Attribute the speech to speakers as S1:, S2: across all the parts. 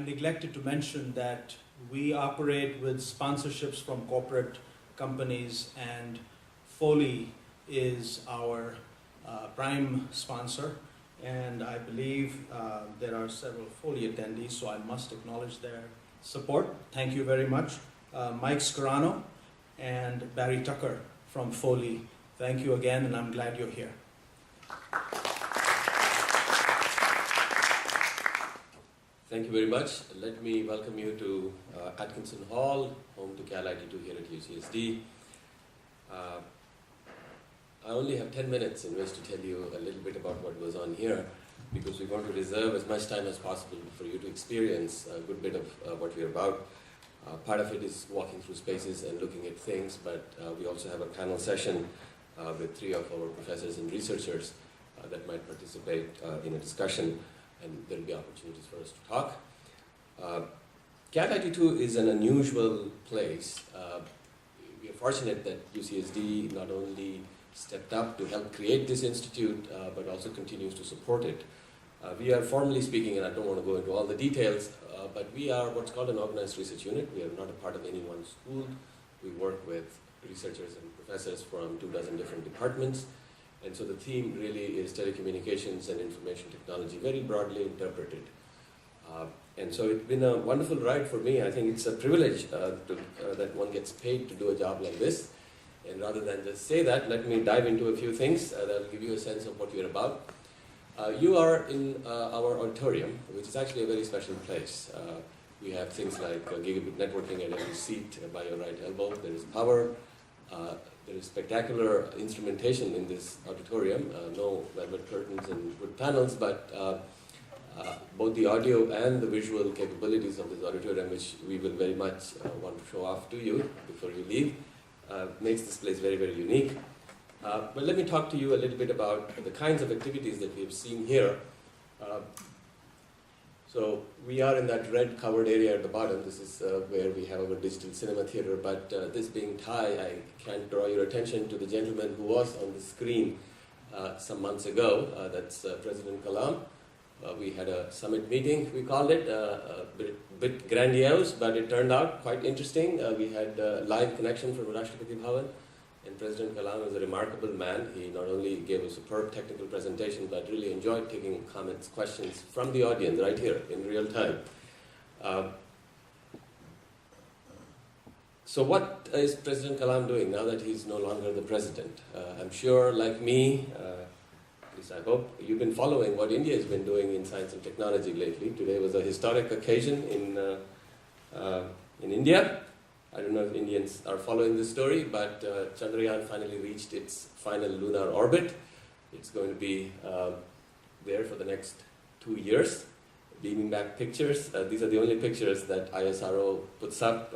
S1: neglected to mention that we operate with sponsorships from corporate companies, and Foley is our prime sponsor, and I believe there are several Foley attendees, so I must acknowledge their support. Thank you very much. Mike Scarano and Barry Tucker from Foley, thank you again, and I'm glad you're here.
S2: Thank you very much. Let me welcome you to Atkinson Hall, home to CALIT2 here at UCSD. I only have 10 minutes in which to tell you a little bit about what goes on here, because we want to reserve as much time as possible for you to experience a good bit of what we're about. Part of it is walking through spaces and looking at things, but we also have a panel session with 3 of our professors and researchers that might participate in a discussion, and there will be opportunities for us to talk. CALIT2 is an unusual place. We are fortunate that UCSD not only stepped up to help create this institute, but also continues to support it. We are, formally speaking, and I don't want to go into all the details, but we are what's called an organized research unit. We are not a part of any one school. We work with researchers and professors from 24 different departments. And so the theme really is telecommunications and information technology, very broadly interpreted. And so it's been a wonderful ride for me. I think it's a privilege that one gets paid to do a job like this. And rather than just say that, let me dive into a few things that will give you a sense of what we're about. You are in our auditorium, which is actually a very special place. We have things like gigabit networking at every seat by your right elbow. There is power. There is spectacular instrumentation in this auditorium. No velvet curtains and wood panels, but both the audio and the visual capabilities of this auditorium, which we will very much want to show off to you before you leave, makes this place very, very unique. But let me talk to you a little bit about the kinds of activities that we've seen here. So we are in that red covered area at the bottom. This is where we have our digital cinema theater, but this being TiE, I can't draw your attention to the gentleman who was on the screen some months ago. That's President Kalam. We had a summit meeting, we called it, a bit grandiose, but it turned out quite interesting. We had live connection from Rashtrapati Bhavan, and President Kalam is a remarkable man. He not only gave a superb technical presentation, but really enjoyed taking comments, questions from the audience right here in real time. So what is President Kalam doing now that he's no longer the president? I'm sure, like me, at least I hope, you've been following what India has been doing in science and technology lately. Today was a historic occasion in India. I don't know if Indians are following this story, but Chandrayaan finally reached its final lunar orbit. It's going to be there for the next 2 years, beaming back pictures. These are the only pictures that ISRO puts up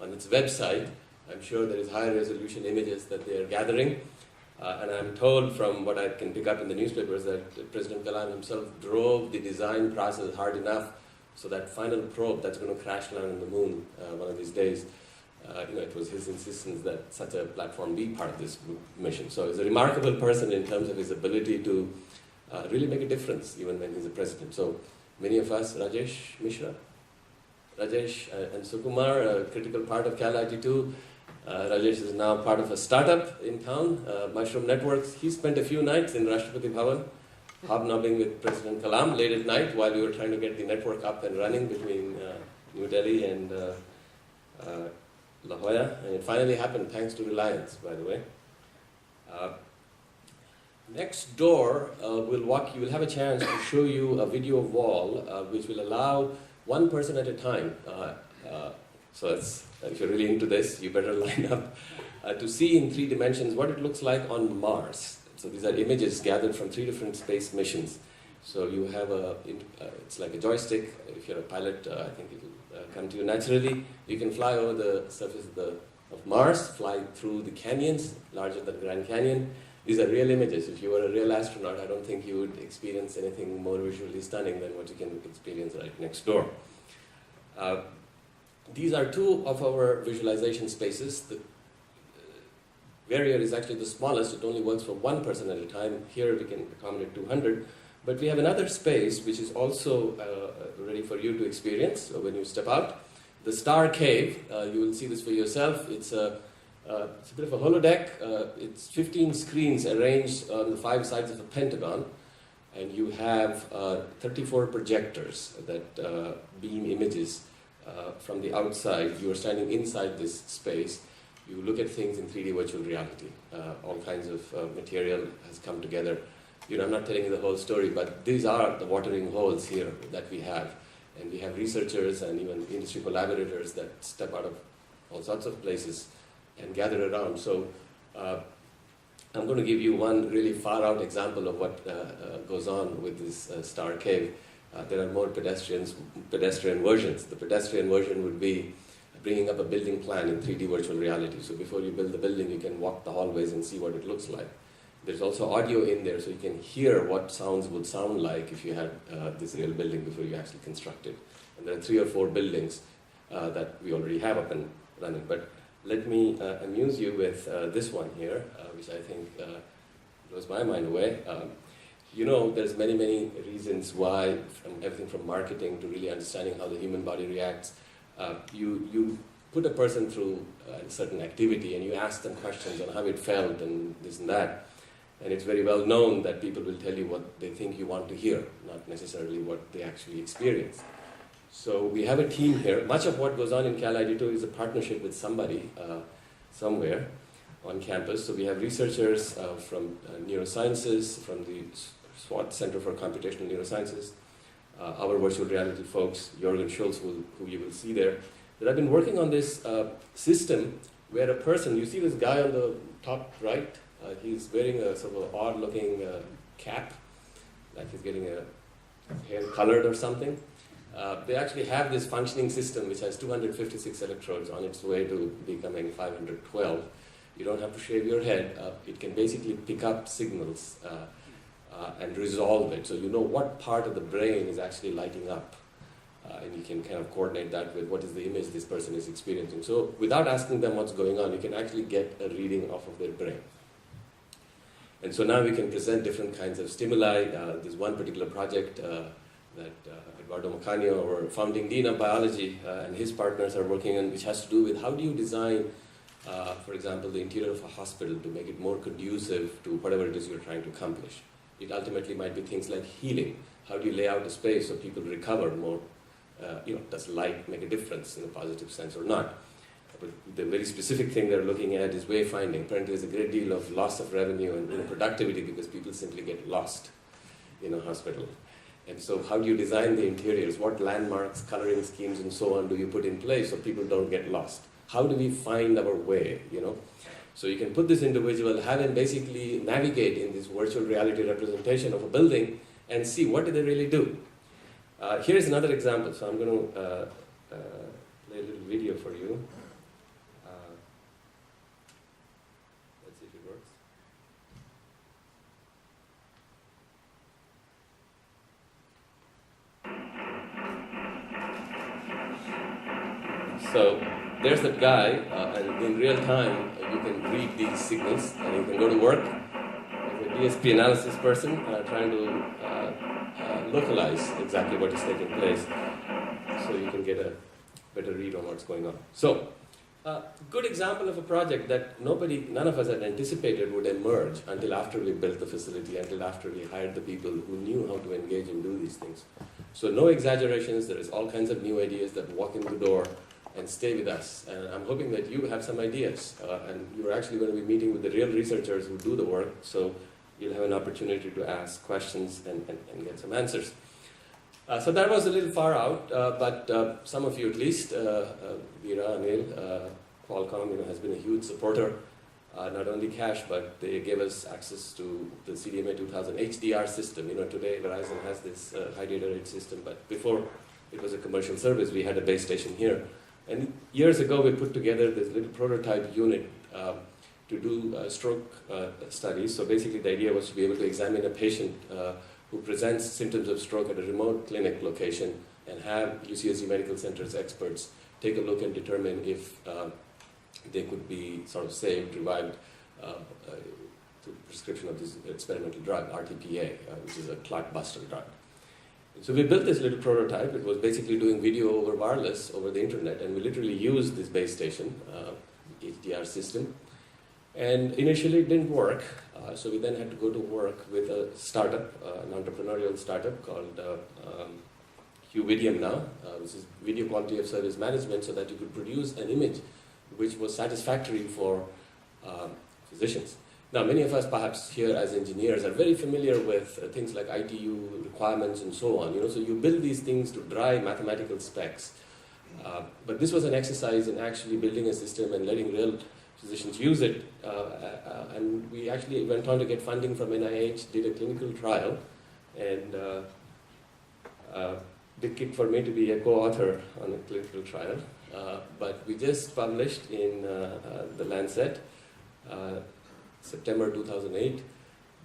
S2: on its website. I'm sure there is higher resolution images that they are gathering. And I'm told from what I can pick up in the newspapers that President Kalam himself drove the design process hard enough so that final probe that's going to crash land on the moon one of these days, it was his insistence that such a platform be part of this mission. So he's a remarkable person in terms of his ability to really make a difference even when he's a president. So many of us, Rajesh Mishra, Rajesh and Sukumar, a critical part of CALIT2. Rajesh is now part of a startup in town, Mushroom Networks. He spent a few nights in Rashtrapati Bhavan, hobnobbing with President Kalam late at night while we were trying to get the network up and running between New Delhi and La Jolla. And it finally happened thanks to Reliance, by the way. Next door, we'll have a chance to show you a video wall which will allow one person at a time. So if you're really into this, you better line up to see in 3 dimensions what it looks like on Mars. So these are images gathered from 3 different space missions. So you have it's like a joystick. If you're a pilot, I think it will come to you naturally. You can fly over the surface of Mars, fly through the canyons, larger than Grand Canyon. These are real images. If you were a real astronaut, I don't think you would experience anything more visually stunning than what you can experience right next door. These are 2 of our visualization spaces. The Barrier is actually the smallest. It only works for 1 person at a time. Here we can accommodate 200. But we have another space which is also ready for you to experience when you step out. The Star Cave, you will see this for yourself. It's a bit of a holodeck. It's 15 screens arranged on the 5 sides of a pentagon. And you have 34 projectors that beam images from the outside. You are standing inside this space. You look at things in 3D virtual reality. All kinds of material has come together. I'm not telling you the whole story, but these are the watering holes here that we have. And we have researchers and even industry collaborators that step out of all sorts of places and gather around. So I'm going to give you one really far-out example of what goes on with this Star Cave. There are more pedestrian versions. The pedestrian version would be bringing up a building plan in 3D virtual reality. So before you build the building, you can walk the hallways and see what it looks like. There's also audio in there, so you can hear what sounds would sound like if you had this real building before you actually construct it. And there are 3 or 4 buildings that we already have up and running. But let me amuse you with this one here, which I think blows my mind away. There's many reasons why, from everything from marketing to really understanding how the human body reacts. You put a person through a certain activity and you ask them questions on how it felt and this and that. And it's very well known that people will tell you what they think you want to hear, not necessarily what they actually experience. So we have a team here. Much of what goes on in CALIT2 is a partnership with somebody somewhere on campus. So we have researchers from neurosciences, from the SWAT Center for Computational Neurosciences, our virtual reality folks, Jorgen Schulz, who you will see there, that have been working on this system where a person, you see this guy on the top right, he's wearing a sort of odd-looking cap, like he's getting a hair colored or something. They actually have this functioning system which has 256 electrodes on its way to becoming 512. You don't have to shave your head. It can basically pick up signals and resolve it. So you know what part of the brain is actually lighting up. And you can kind of coordinate that with what is the image this person is experiencing. So without asking them what's going on, you can actually get a reading off of their brain. And so now we can present different kinds of stimuli. There's one particular project that Eduardo Macanio, our founding dean of biology, and his partners are working on, which has to do with how do you design, for example, the interior of a hospital to make it more conducive to whatever it is you're trying to accomplish. It ultimately might be things like healing. How do you lay out a space so people recover more? Does light make a difference in a positive sense or not? But the very specific thing they're looking at is wayfinding. Apparently there's a great deal of loss of revenue and productivity because people simply get lost in a hospital. And so how do you design the interiors? What landmarks, coloring schemes, and so on do you put in place so people don't get lost? How do we find our way, So you can put this individual, have him basically navigate in this virtual reality representation of a building and see what do they really do. Here's another example. So I'm going to play a little video for you. Let's see if it works. So there's that guy, and in real time you can read these signals, and you can go to work as a DSP analysis person trying to localize exactly what is taking place, so you can get a better read on what's going on. So, good example of a project that none of us had anticipated would emerge until after we built the facility, until after we hired the people who knew how to engage and do these things. So no exaggerations, there is all kinds of new ideas that walk in the door and stay with us. And I'm hoping that you have some ideas, and you're actually going to be meeting with the real researchers who do the work, so you'll have an opportunity to ask questions and get some answers. So that was a little far out, but some of you at least, Veera, Anil, Qualcomm, has been a huge supporter, not only cash, but they gave us access to the CDMA 2000 HDR system. Today Verizon has this high data rate system, but before it was a commercial service, we had a base station here. And years ago, we put together this little prototype unit to do stroke studies. So basically, the idea was to be able to examine a patient who presents symptoms of stroke at a remote clinic location and have UCSD Medical Center's experts take a look and determine if they could be sort of saved, revived, to prescription of this experimental drug, RTPA, which is a clot buster drug. So we built this little prototype. It was basically doing video over wireless over the internet, and we literally used this base station, HDR system. And initially it didn't work, so we then had to go to work with a startup, an entrepreneurial startup called QVidium now, which is Video Quality of Service Management, so that you could produce an image which was satisfactory for physicians. Now, many of us perhaps here as engineers are very familiar with things like ITU requirements and so on. So you build these things to drive mathematical specs. But this was an exercise in actually building a system and letting real physicians use it. And we actually went on to get funding from NIH, did a clinical trial, and big kick for me to be a co-author on a clinical trial. But we just published in the Lancet, September 2008,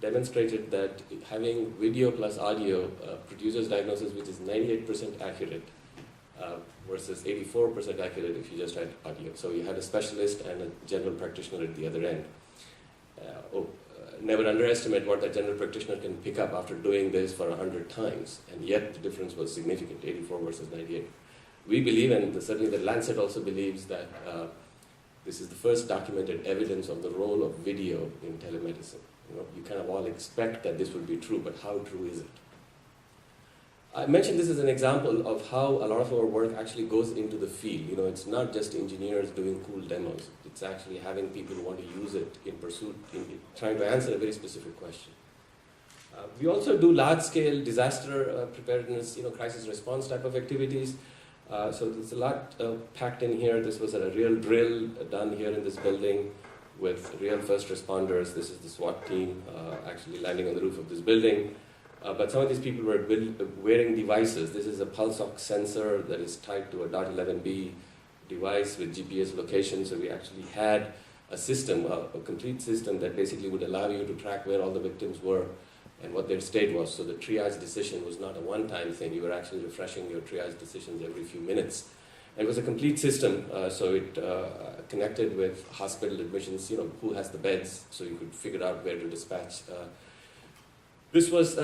S2: demonstrated that having video plus audio produces diagnosis which is 98% accurate versus 84% accurate if you just had audio. So you had a specialist and a general practitioner at the other end. Never underestimate what that general practitioner can pick up after doing this for 100 times, and yet the difference was significant, 84 versus 98. We believe, and certainly the Lancet also believes, that this is the first documented evidence of the role of video in telemedicine. You kind of all expect that this would be true, but how true is it? I mentioned this as an example of how a lot of our work actually goes into the field. It's not just engineers doing cool demos. It's actually having people who want to use it in pursuit, in trying to answer a very specific question. We also do large-scale disaster preparedness, crisis response type of activities. So there's a lot packed in here. This was a real drill done here in this building with real first responders. This is the SWAT team actually landing on the roof of this building. But some of these people were wearing devices. This is a pulse ox sensor that is tied to a .11b device with GPS location. So we actually had a system, a complete system that basically would allow you to track where all the victims were and what their state was. So the triage decision was not a one-time thing. You were actually refreshing your triage decisions every few minutes. And it was a complete system, so it connected with hospital admissions, who has the beds, so you could figure out where to dispatch. This was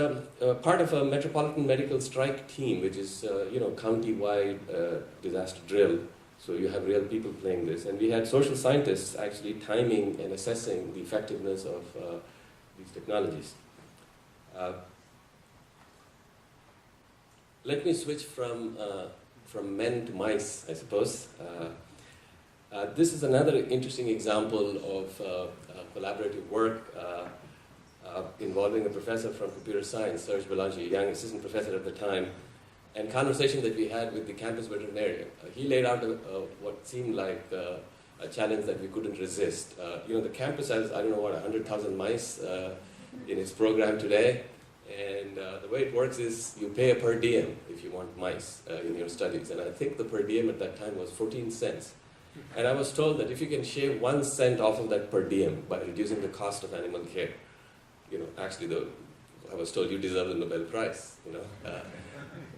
S2: part of a metropolitan medical strike team, which is, county-wide disaster drill. So you have real people playing this. And we had social scientists actually timing and assessing the effectiveness of these technologies. Let me switch from men to mice, I suppose. This is another interesting example of collaborative work involving a professor from computer science, Serge Belanger, a young assistant professor at the time, and conversation that we had with the campus veterinarian. He laid out what seemed like a challenge that we couldn't resist. The campus has, 100,000 mice in its program today, and the way it works is you pay a per diem if you want mice in your studies, and I think the per diem at that time was 14 cents. And I was told that if you can shave 1 cent off of that per diem by reducing the cost of animal care, I was told you deserve the Nobel Prize,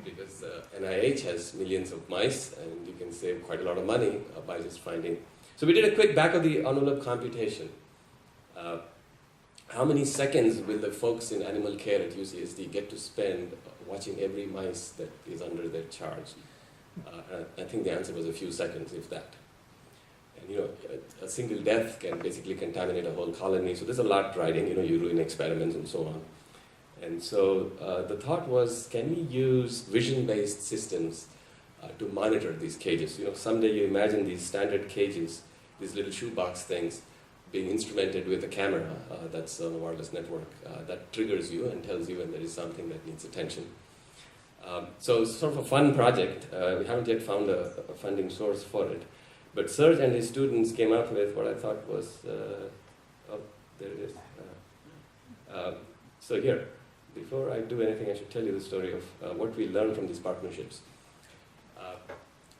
S2: because NIH has millions of mice, and you can save quite a lot of money by just finding. So we did a quick back-of-the-envelope computation. How many seconds will the folks in animal care at UCSD get to spend watching every mice that is under their charge? I think the answer was a few seconds, if that. And a single death can basically contaminate a whole colony. So there's a lot riding. You ruin experiments and so on. And so the thought was, can we use vision-based systems to monitor these cages? Someday you imagine these standard cages, these little shoebox things, being instrumented with a camera that's on a wireless network that triggers you and tells you when there is something that needs attention. So it's sort of a fun project. We haven't yet found a funding source for it. But Serge and his students came up with what I thought was, there it is. So here, before I do anything, I should tell you the story of what we learned from these partnerships.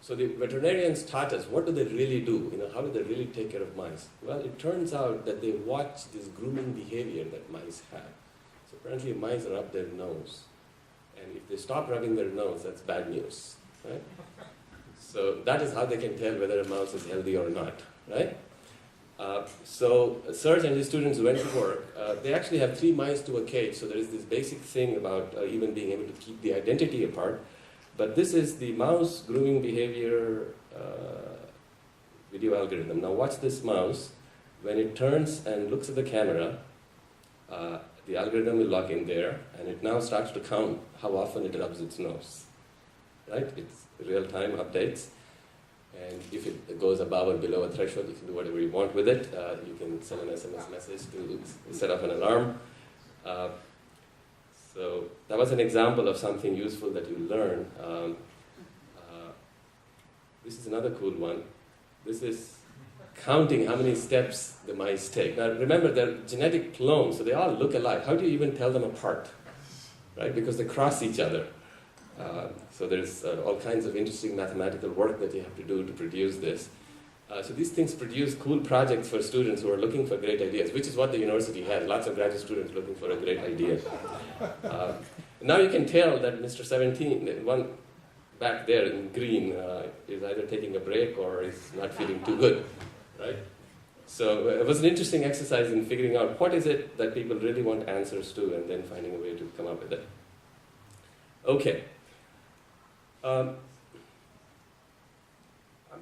S2: So the veterinarians taught us, what do they really do? How do they really take care of mice? Well, it turns out that they watch this grooming behavior that mice have. So apparently mice rub their nose. And if they stop rubbing their nose, that's bad news, right? So that is how they can tell whether a mouse is healthy or not, right? So Serge and his students went to work. They actually have 3 mice to a cage, so there is this basic thing about even being able to keep the identity apart. But this is the mouse grooming behavior video algorithm. Now watch this mouse. When it turns and looks at the camera, the algorithm will log in there, and it now starts to count how often it rubs its nose. Right? It's real-time updates. And if it goes above or below a threshold, you can do whatever you want with it. You can send an SMS message to set off an alarm. So that was an example of something useful that you learn. This is another cool one. This is counting how many steps the mice take. Now remember, they're genetic clones, so they all look alike. How do you even tell them apart? Right? Because they cross each other. So there's all kinds of interesting mathematical work that you have to do to produce this. So these things produce cool projects for students who are looking for great ideas, which is what the university has. Lots of graduate students looking for a great idea. Now you can tell that Mr. 17, the one back there in green, is either taking a break or is not feeling too good, right? So it was an interesting exercise in figuring out what is it that people really want answers to and then finding a way to come up with it. Okay. I'm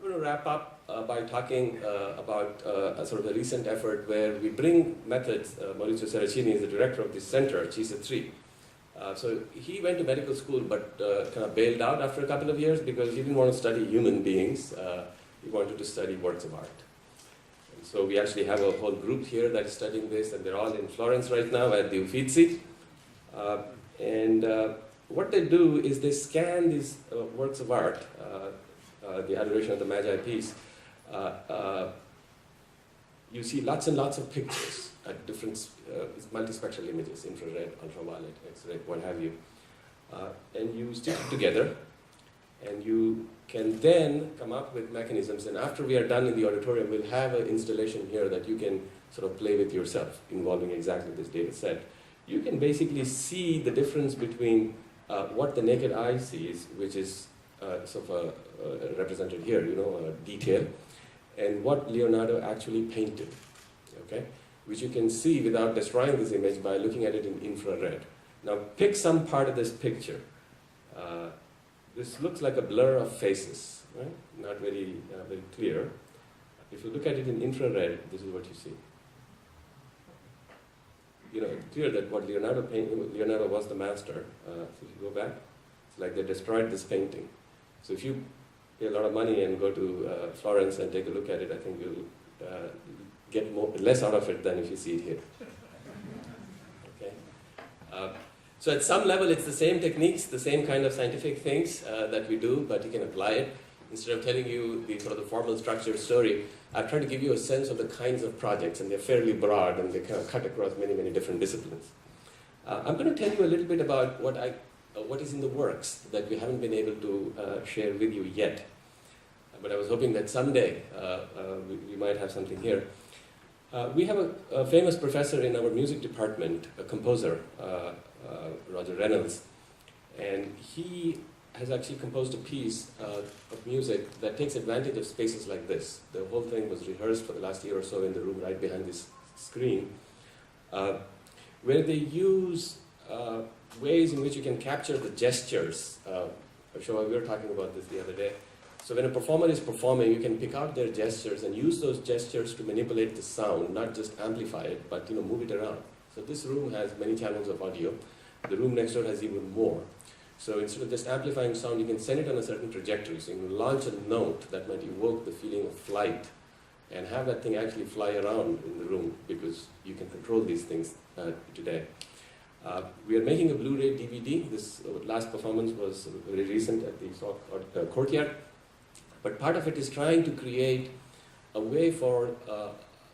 S2: going to wrap up by talking about a sort of a recent effort where we bring methods. Maurizio Seracini is the director of this center, CISA-3. So he went to medical school but kind of bailed out after a couple of years because he didn't want to study human beings. He wanted to study works of art. And so we actually have a whole group here that is studying this, and they're all in Florence right now at the Uffizi. What they do is they scan these works of art, the Adoration of the Magi piece. You see lots and lots of pictures at different multispectral images, infrared, ultraviolet, X-ray, what have you. And you stick it together, and you can then come up with mechanisms. And after we are done in the auditorium, we'll have an installation here that you can sort of play with yourself, involving exactly this data set. You can basically see the difference between what the naked eye sees, which is sort of represented here, detail, and what Leonardo actually painted, okay? Which you can see without destroying this image by looking at it in infrared. Now pick some part of this picture. This looks like a blur of faces, right? Not very clear. If you look at it in infrared, this is what you see. It's clear that what Leonardo was the master. So if you go back, it's like they destroyed this painting. So if you pay a lot of money and go to Florence and take a look at it, I think you'll get less out of it than if you see it here. Okay. So at some level, it's the same techniques, the same kind of scientific things that we do, but you can apply it. Instead of telling you the sort of the formal structured story, I've tried to give you a sense of the kinds of projects, and they're fairly broad, and they kind of cut across many, many different disciplines. I'm going to tell you a little bit about what is in the works that we haven't been able to share with you yet. But I was hoping that someday we might have something here. We have a famous professor in our music department, a composer, Roger Reynolds, and he has actually composed a piece of music that takes advantage of spaces like this. The whole thing was rehearsed for the last year or so in the room right behind this screen, where they use ways in which you can capture the gestures. Shobha, we were talking about this the other day. So when a performer is performing, you can pick out their gestures and use those gestures to manipulate the sound, not just amplify it, but move it around. So this room has many channels of audio. The room next door has even more. So instead of just amplifying sound, you can send it on a certain trajectory. So you can launch a note that might evoke the feeling of flight and have that thing actually fly around in the room, because you can control these things today. We are making a Blu-ray DVD. This last performance was very recent at the Courtyard. But part of it is trying to create a way for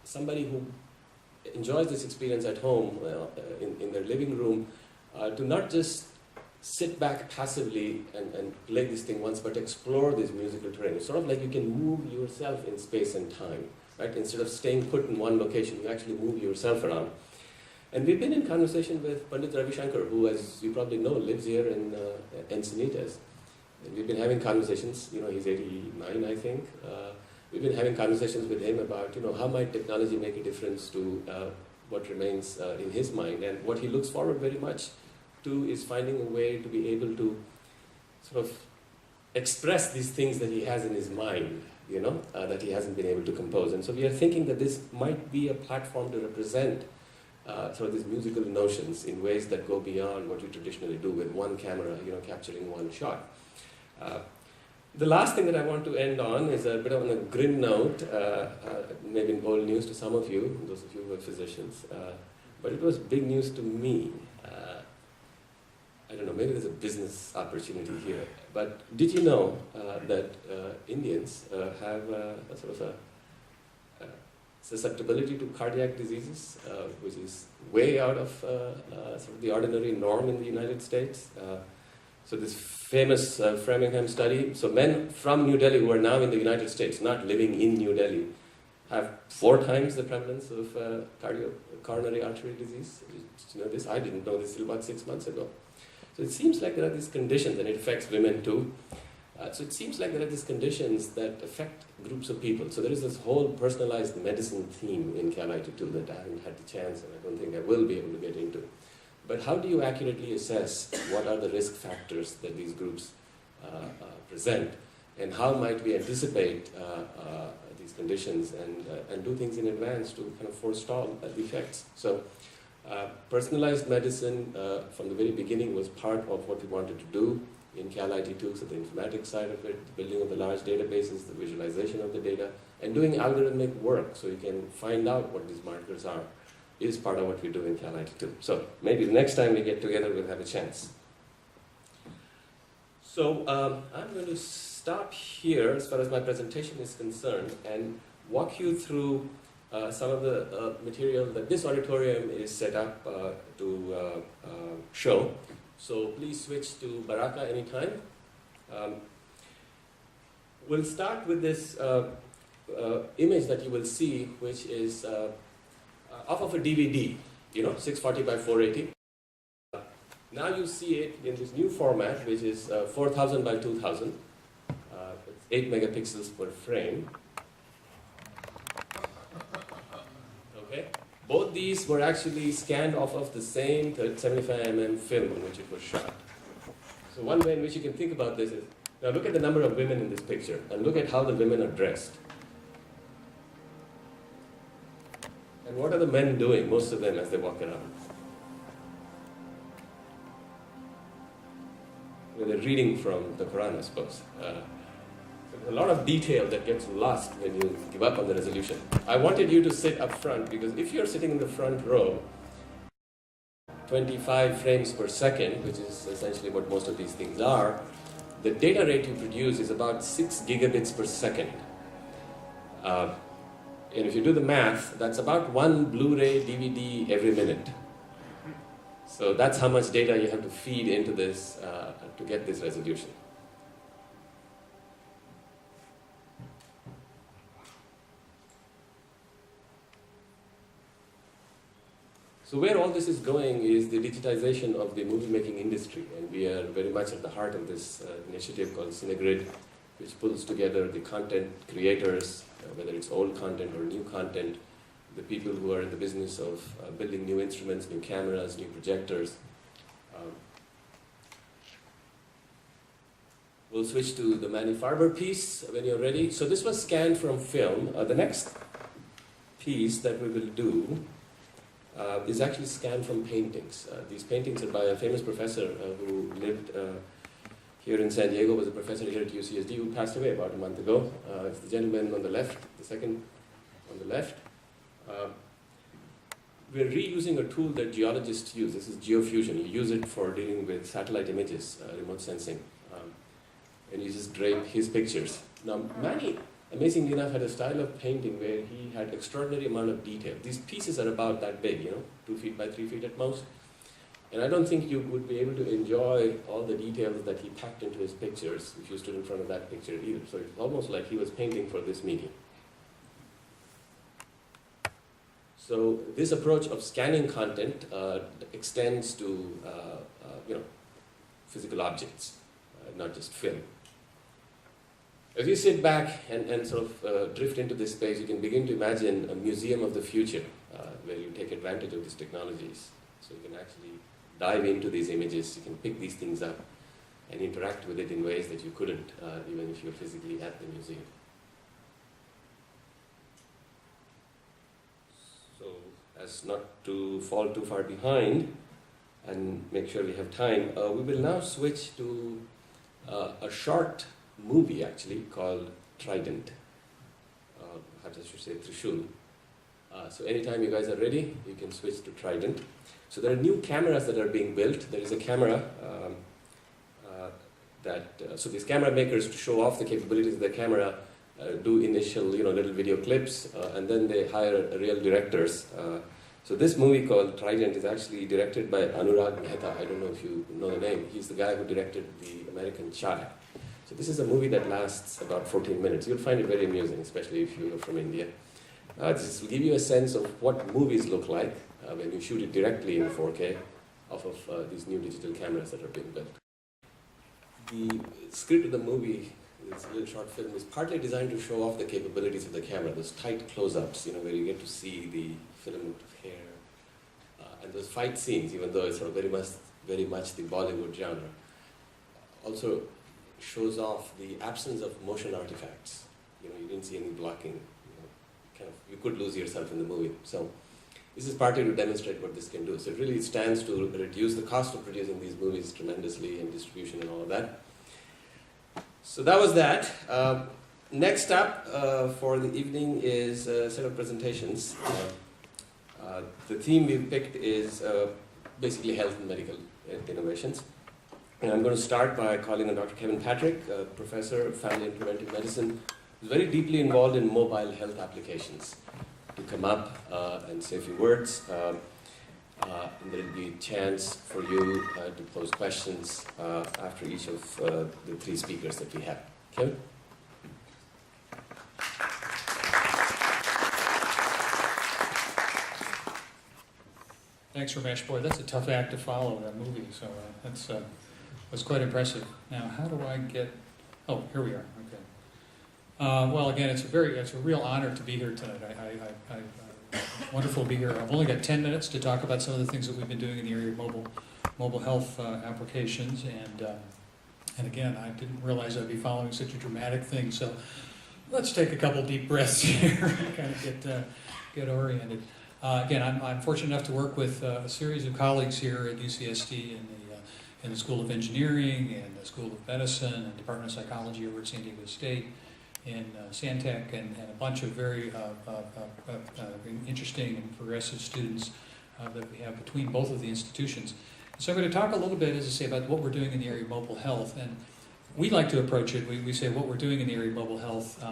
S2: somebody who enjoys this experience at home, in their living room, to not just sit back passively and play this thing once, but explore this musical terrain. It's sort of like you can move yourself in space and time, right? Instead of staying put in one location, you actually move yourself around. And we've been in conversation with Pandit Ravi Shankar, who, as you probably know, lives here in Encinitas. And we've been having conversations. He's 89, I think. we've been having conversations with him about, how might technology make a difference to what remains in his mind. And what he looks forward very much to is finding a way to be able to sort of express these things that he has in his mind, that he hasn't been able to compose. And so we are thinking that this might be a platform to represent sort of these musical notions in ways that go beyond what you traditionally do with one camera, capturing one shot. The last thing that I want to end on is a bit on a grim note, maybe old news to some of you, those of you who are physicians, but it was big news to me. I don't know, maybe there's a business opportunity here, but did you know that Indians have a sort of a susceptibility to cardiac diseases, which is way out of sort of the ordinary norm in the United States? So this famous Framingham study, so men from New Delhi who are now in the United States, not living in New Delhi, have 4 times the prevalence of coronary artery disease. Did you know this? I didn't know this till about 6 months ago. So it seems like there are these conditions, and it affects women too. So it seems like there are these conditions that affect groups of people. So there is this whole personalized medicine theme in CALIT2 that I haven't had the chance, and I don't think I will be able to get into. But how do you accurately assess what are the risk factors that these groups present, and how might we anticipate these conditions and do things in advance to kind of forestall the effects? So personalized medicine from the very beginning was part of what we wanted to do in CALIT2, so the informatics side of it, the building of the large databases, the visualization of the data, and doing algorithmic work so you can find out what these markers are, is part of what we do in CALIT2. So maybe the next time we get together we'll have a chance. So I'm going to stop here as far as my presentation is concerned and walk you through some of the material that this auditorium is set up to show. So please switch to Baraka anytime. We'll start with this image that you will see, which is off of a DVD, 640 by 480. Now you see it in this new format, which is 4000 by 2000. It's 8 megapixels per frame. Okay. Both these were actually scanned off of the same 75mm film on which it was shot. So one way in which you can think about this is, now look at the number of women in this picture, and look at how the women are dressed. And what are the men doing, most of them, as they walk around? Well, they're reading from the Quran, I suppose. There's a lot of detail that gets lost when you give up on the resolution. I wanted you to sit up front, because if you're sitting in the front row, 25 frames per second, which is essentially what most of these things are, the data rate you produce is about 6 gigabits per second. And if you do the math, that's about 1 Blu-ray DVD every minute. So that's how much data you have to feed into this to get this resolution. So where all this is going is the digitization of the movie-making industry, and we are very much at the heart of this initiative called Cinegrid, which pulls together the content creators, whether it's old content or new content, the people who are in the business of building new instruments, new cameras, new projectors. We'll switch to the Manny Farber piece when you're ready. So this was scanned from film. The next piece that we will do is actually scanned from paintings. These paintings are by a famous professor who lived here in San Diego, was a professor here at UCSD, who passed away about a month ago. It's the gentleman on the left, the second on the left. We're reusing a tool that geologists use. This is geofusion. You use it for dealing with satellite images, remote sensing. And you just drape his pictures. Now, Manny, amazingly enough, had a style of painting where he had extraordinary amount of detail. These pieces are about that big, 2 feet by 3 feet at most. And I don't think you would be able to enjoy all the details that he packed into his pictures if you stood in front of that picture either. So it's almost like he was painting for this medium. So this approach of scanning content extends to physical objects, not just film. As you sit back and sort of drift into this space, you can begin to imagine a museum of the future where you take advantage of these technologies. So you can actually dive into these images, you can pick these things up and interact with it in ways that you couldn't even if you're physically at the museum. So as not to fall too far behind and make sure we have time, we will now switch to a short movie actually called Trident. Perhaps I should say Trishul. So anytime you guys are ready, you can switch to Trident. So there are new cameras that are being built. There is a camera so these camera makers, to show off the capabilities of the camera, do initial little video clips, and then they hire real directors. So this movie called Trident is actually directed by Anurag Mehta. I don't know if you know the name. He's the guy who directed The American Child. So this is a movie that lasts about 14 minutes. You'll find it very amusing, especially if you're from India. This will give you a sense of what movies look like when you shoot it directly in 4K off of these new digital cameras that are being built. The script of the movie, this little short film, is partly designed to show off the capabilities of the camera, those tight close-ups, where you get to see the filament of hair, and those fight scenes, even though it's sort of very much the Bollywood genre. Also shows off the absence of motion artifacts. You didn't see any blocking. You could lose yourself in the movie. So this is partly to demonstrate what this can do. So it really stands to reduce the cost of producing these movies tremendously, and distribution and all of that. So that was that. Next up for the evening is a set of presentations. The theme we've picked is basically health and medical innovations. And I'm going to start by calling on Dr. Kevin Patrick, professor of family and preventive medicine, who's very deeply involved in mobile health applications, to come up and say a few words. And there will be a chance for you to pose questions after each of the three speakers that we have. Kevin?
S3: Thanks, Ramesh. Boy, that's a tough act to follow, that movie. So that's quite impressive. Now, how do I get... Oh, here we are. Okay. Well, again, it's a real honor to be here tonight. Wonderful to be here. I've only got 10 minutes to talk about some of the things that we've been doing in the area of mobile health applications, and again, I didn't realize I'd be following such a dramatic thing. So let's take a couple deep breaths here and kind of get oriented. Again, I'm fortunate enough to work with a series of colleagues here at UCSD in the School of Engineering and the School of Medicine and Department of Psychology over at San Diego State, in Santec, and a bunch of very interesting and progressive students that we have between both of the institutions. So I'm going to talk a little bit, as I say, about what we're doing in the area of mobile health. And we like to approach it, we say what we're doing in the area of mobile health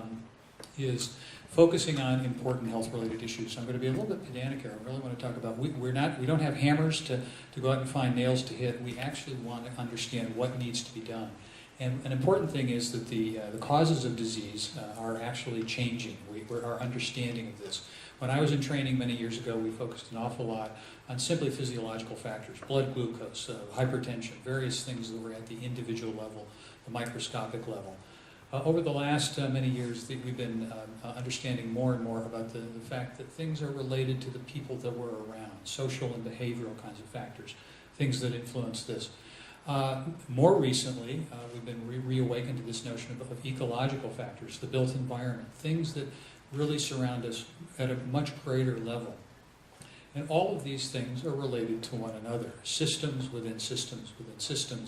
S3: is focusing on important health-related issues. So I'm going to be a little bit pedantic here. I really want to talk about, we don't have hammers to go out and find nails to hit. We actually want to understand what needs to be done. And an important thing is that the causes of disease are actually changing. Our understanding of this. When I was in training many years ago, we focused an awful lot on simply physiological factors, blood glucose, hypertension, various things that were at the individual level, the microscopic level. Over the last many years, we've been understanding more and more about the fact that things are related to the people that we're around, social and behavioral kinds of factors, things that influence this. More recently, we've been reawakened to this notion of ecological factors, the built environment, things that really surround us at a much greater level. And all of these things are related to one another, systems within systems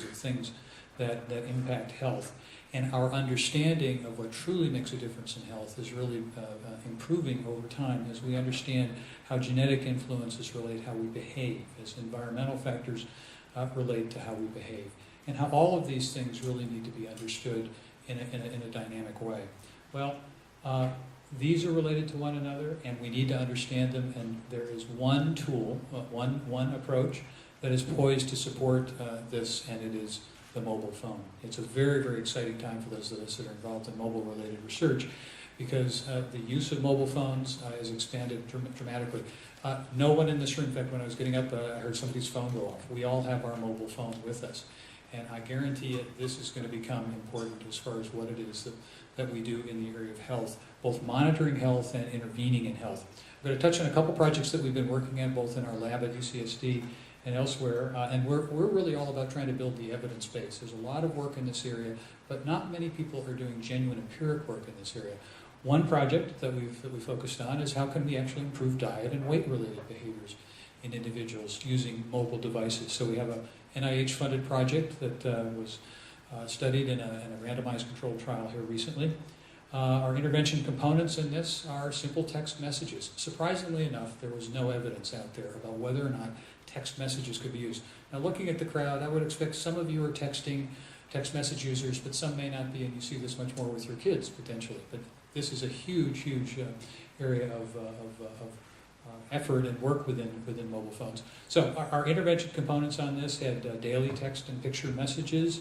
S3: of things that impact health. And our understanding of what truly makes a difference in health is really improving over time as we understand how genetic influences relate how we behave, as environmental factors relate to how we behave, and how all of these things really need to be understood in a dynamic way. Well, these are related to one another, and we need to understand them, and there is one tool, one approach that is poised to support this, and it is the mobile phone. It's a very, very exciting time for those of us that are involved in mobile-related research, because the use of mobile phones has expanded dramatically. No one in this room, in fact, when I was getting up, I heard somebody's phone go off. We all have our mobile phone with us. And I guarantee it, this is going to become important as far as what it is that we do in the area of health, both monitoring health and intervening in health. I'm going to touch on a couple projects that we've been working on, both in our lab at UCSD and elsewhere, and we're really all about trying to build the evidence base. There's a lot of work in this area, but not many people are doing genuine empiric work in this area. One project that we focused on is how can we actually improve diet and weight-related behaviors in individuals using mobile devices. So we have a NIH-funded project that was studied in a randomized controlled trial here recently. Our intervention components in this are simple text messages. Surprisingly enough, there was no evidence out there about whether or not text messages could be used. Now, looking at the crowd, I would expect some of you are text message users, but some may not be, and you see this much more with your kids, potentially. But this is a huge, huge area of effort and work within mobile phones. So our intervention components on this had daily text and picture messages.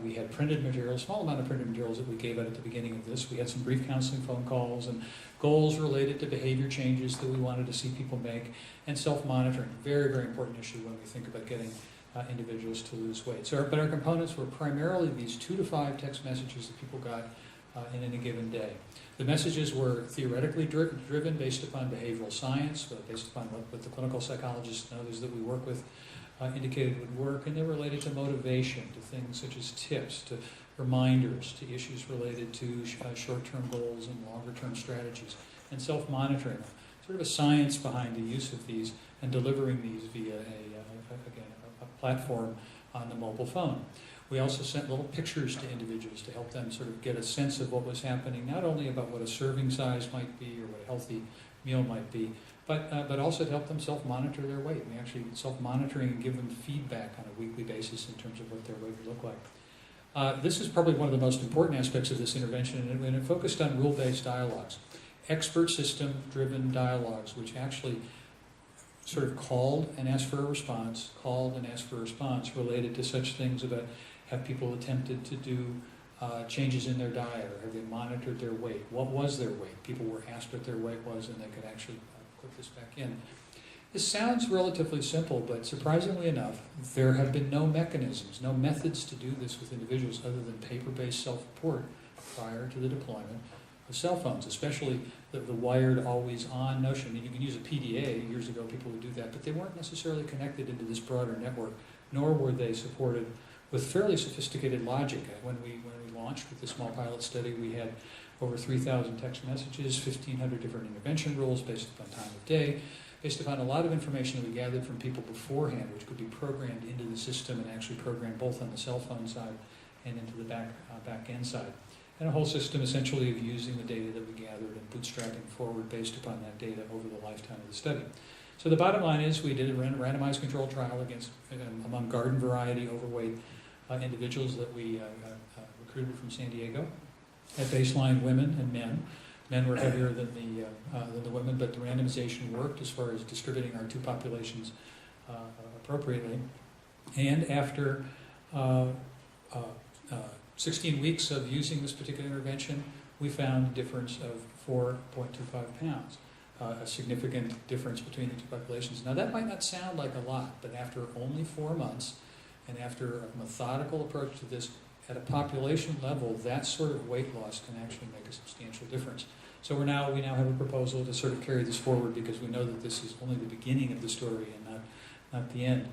S3: We had printed materials, small amount of printed materials that we gave out at the beginning of this. We had some brief counseling phone calls and goals related to behavior changes that we wanted to see people make, and self-monitoring, very, very important issue when we think about getting individuals to lose weight. So, but our components were primarily these 2 to 5 text messages that people got in any given day. The messages were theoretically driven based upon behavioral science, based upon what the clinical psychologists and others that we work with indicated would work, and they're related to motivation, to things such as tips, to reminders, to issues related to short-term goals and longer-term strategies, and self-monitoring. Sort of a science behind the use of these and delivering these via a platform on the mobile phone. We also sent little pictures to individuals to help them sort of get a sense of what was happening, not only about what a serving size might be or what a healthy meal might be, but also to help them self-monitor their weight. We actually self-monitoring and give them feedback on a weekly basis in terms of what their weight would look like. This is probably one of the most important aspects of this intervention, and it focused on rule-based dialogues, expert system-driven dialogues, which actually sort of called and asked for a response, related to such things about have people attempted to do changes in their diet, or have they monitored their weight? What was their weight? People were asked what their weight was, and they could actually put this back in. This sounds relatively simple, but surprisingly enough, there have been no mechanisms, no methods to do this with individuals other than paper-based self-report prior to the deployment of cell phones, especially the wired always-on notion. I mean, you can use a PDA. Years ago, people would do that, but they weren't necessarily connected into this broader network, nor were they supported with fairly sophisticated logic. When we launched with the small pilot study, we had over 3,000 text messages, 1,500 different intervention rules based upon time of day, based upon a lot of information that we gathered from people beforehand, which could be programmed into the system and actually programmed both on the cell phone side and into the back end side. And a whole system essentially of using the data that we gathered and bootstrapping forward based upon that data over the lifetime of the study. So the bottom line is we did a randomized controlled trial among garden variety overweight individuals that we recruited from San Diego. At baseline, women and men. Men were heavier than the women, but the randomization worked as far as distributing our 2 populations appropriately. And after 16 weeks of using this particular intervention, we found a difference of 4.25 pounds, a significant difference between the 2 populations. Now that might not sound like a lot, but after only 4 months, and after a methodical approach to this at a population level, that sort of weight loss can actually make a substantial difference. So we now have a proposal to sort of carry this forward, because we know that this is only the beginning of the story and not the end.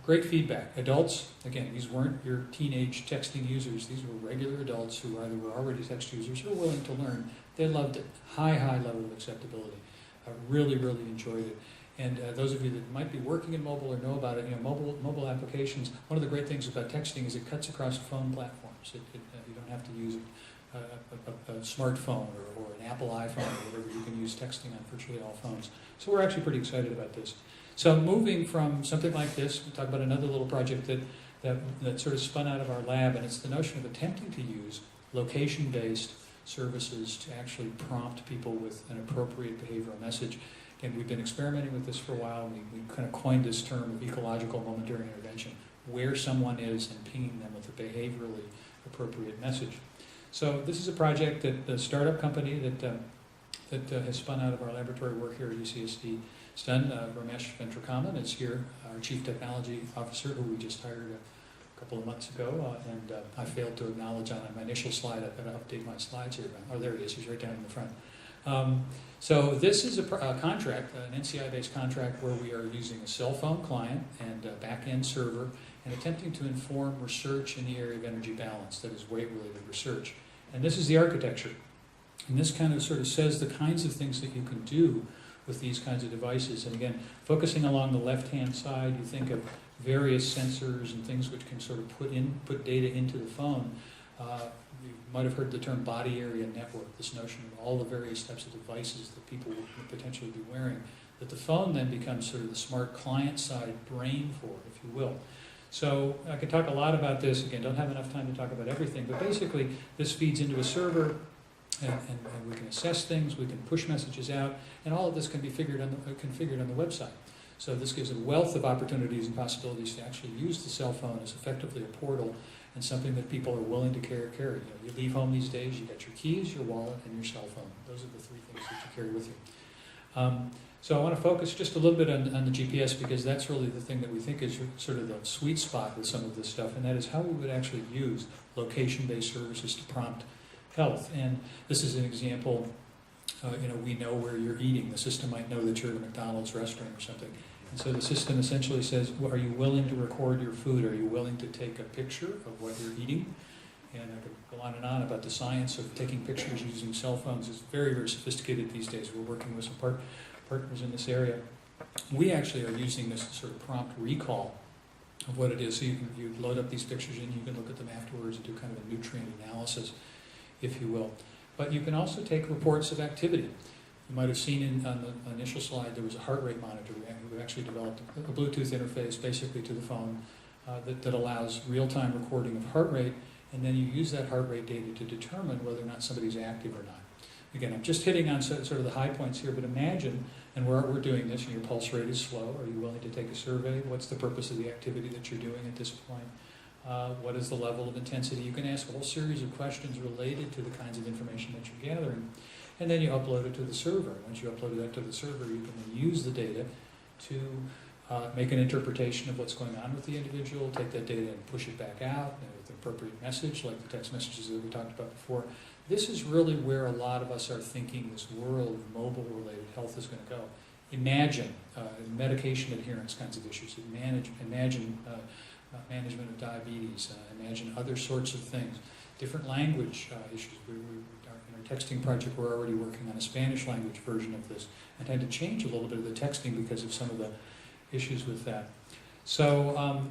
S3: Great feedback. Adults, again, these weren't your teenage texting users. These were regular adults who either were already text users or willing to learn. They loved it. High level of acceptability. Really, really enjoyed it. And those of you that might be working in mobile or know about it, mobile applications, one of the great things about texting is it cuts across phone platforms. You don't have to use a smartphone or an Apple iPhone or whatever. You can use texting on virtually all phones. So we're actually pretty excited about this. So moving from something like this, we'll talk about another little project that sort of spun out of our lab, and it's the notion of attempting to use location-based services to actually prompt people with an appropriate behavioral message. And we've been experimenting with this for a while. We kind of coined this term of ecological momentary intervention, where someone is and pinging them with a behaviorally appropriate message. So this is a project that the startup company that has spun out of our laboratory work here at UCSD. It's done. Ramesh Ventrakaman is here, our Chief Technology Officer, who we just hired a couple of months ago, and I failed to acknowledge on my initial slide. I've got to update my slides here. Oh, there he is. He's right down in the front. So this is a contract, an NCI-based contract, where we are using a cell phone client and a back-end server and attempting to inform research in the area of energy balance, that is weight-related research. And this is the architecture. And this kind of sort of says the kinds of things that you can do with these kinds of devices. And again, focusing along the left-hand side, you think of various sensors and things which can sort of put data into the phone. You might have heard the term body area network, this notion of all the various types of devices that people would potentially be wearing, that the phone then becomes sort of the smart client-side brain for, if you will. So I could talk a lot about this. Again, don't have enough time to talk about everything, but basically this feeds into a server, and we can assess things, we can push messages out, and all of this can be configured on the website. So this gives a wealth of opportunities and possibilities to actually use the cell phone as effectively a portal and something that people are willing to carry. You know, you leave home these days, you got your keys, your wallet, and your cell phone. Those are the three things that you carry with you. So I want to focus just a little bit on the GPS, because that's really the thing that we think is sort of the sweet spot with some of this stuff, and that is how we would actually use location-based services to prompt health. And this is an example. You know, we know where you're eating. The system might know that you're at a McDonald's restaurant or something. And so the system essentially says, well, are you willing to record your food? Are you willing to take a picture of what you're eating? And I could go on and on about the science of taking pictures using cell phones. It's very, very sophisticated these days. We're working with some partners in this area. We actually are using this sort of prompt recall of what it is. So you load up these pictures and you can look at them afterwards and do kind of a nutrient analysis, if you will. But you can also take reports of activity. You might have seen on the initial slide there was a heart rate monitor. We actually developed a Bluetooth interface basically to the phone that allows real-time recording of heart rate, and then you use that heart rate data to determine whether or not somebody's active or not. Again, I'm just hitting on sort of the high points here, but imagine, and we're doing this, and your pulse rate is slow. Are you willing to take a survey? What's the purpose of the activity that you're doing at this point? What is the level of intensity? You can ask a whole series of questions related to the kinds of information that you're gathering, and then you upload it to the server. Once you upload that to the server, you can then use the data to make an interpretation of what's going on with the individual, take that data and push it back out with the appropriate message, like the text messages that we talked about before. This is really where a lot of us are thinking this world of mobile-related health is going to go. Imagine medication adherence kinds of issues. Imagine management of diabetes. Imagine other sorts of things. Different language issues. In our texting project, we're already working on a Spanish language version of this, and had to change a little bit of the texting because of some of the issues with that. So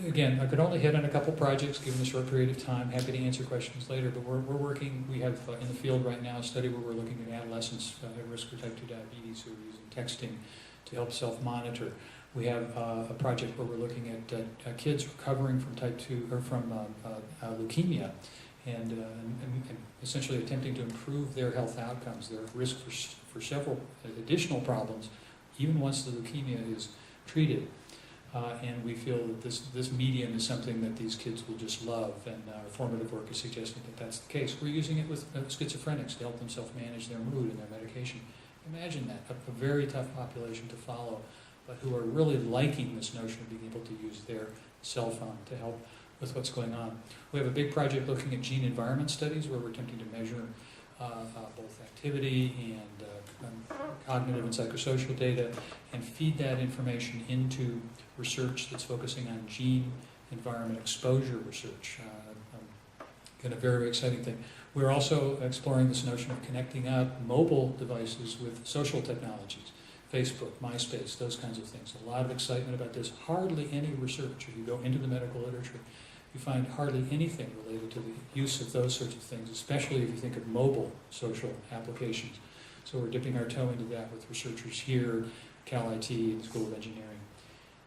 S3: again, I could only hit on a couple projects given the short period of time. Happy to answer questions later, but we're working. We have in the field right now a study where we're looking at adolescents at risk for type 2 diabetes who are using texting to help self-monitor. We have a project where we're looking at kids recovering from type 2 or from leukemia, and essentially attempting to improve their health outcomes. They're at risk for several additional problems, even once the leukemia is treated. And we feel that this medium is something that these kids will just love, and our formative work is suggesting that that's the case. We're using it with schizophrenics to help them self-manage their mood and their medication. Imagine that, a very tough population to follow, but who are really liking this notion of being able to use their cell phone to help with what's going on. We have a big project looking at gene environment studies where we're attempting to measure both activity and cognitive and psychosocial data, and feed that information into research that's focusing on gene environment exposure research. Again, a very, very exciting thing. We're also exploring this notion of connecting up mobile devices with social technologies. Facebook, MySpace, those kinds of things. A lot of excitement about this. Hardly any research, if you go into the medical literature, you find hardly anything related to the use of those sorts of things, especially if you think of mobile social applications. So we're dipping our toe into that with researchers here, CALIT2 and the School of Engineering.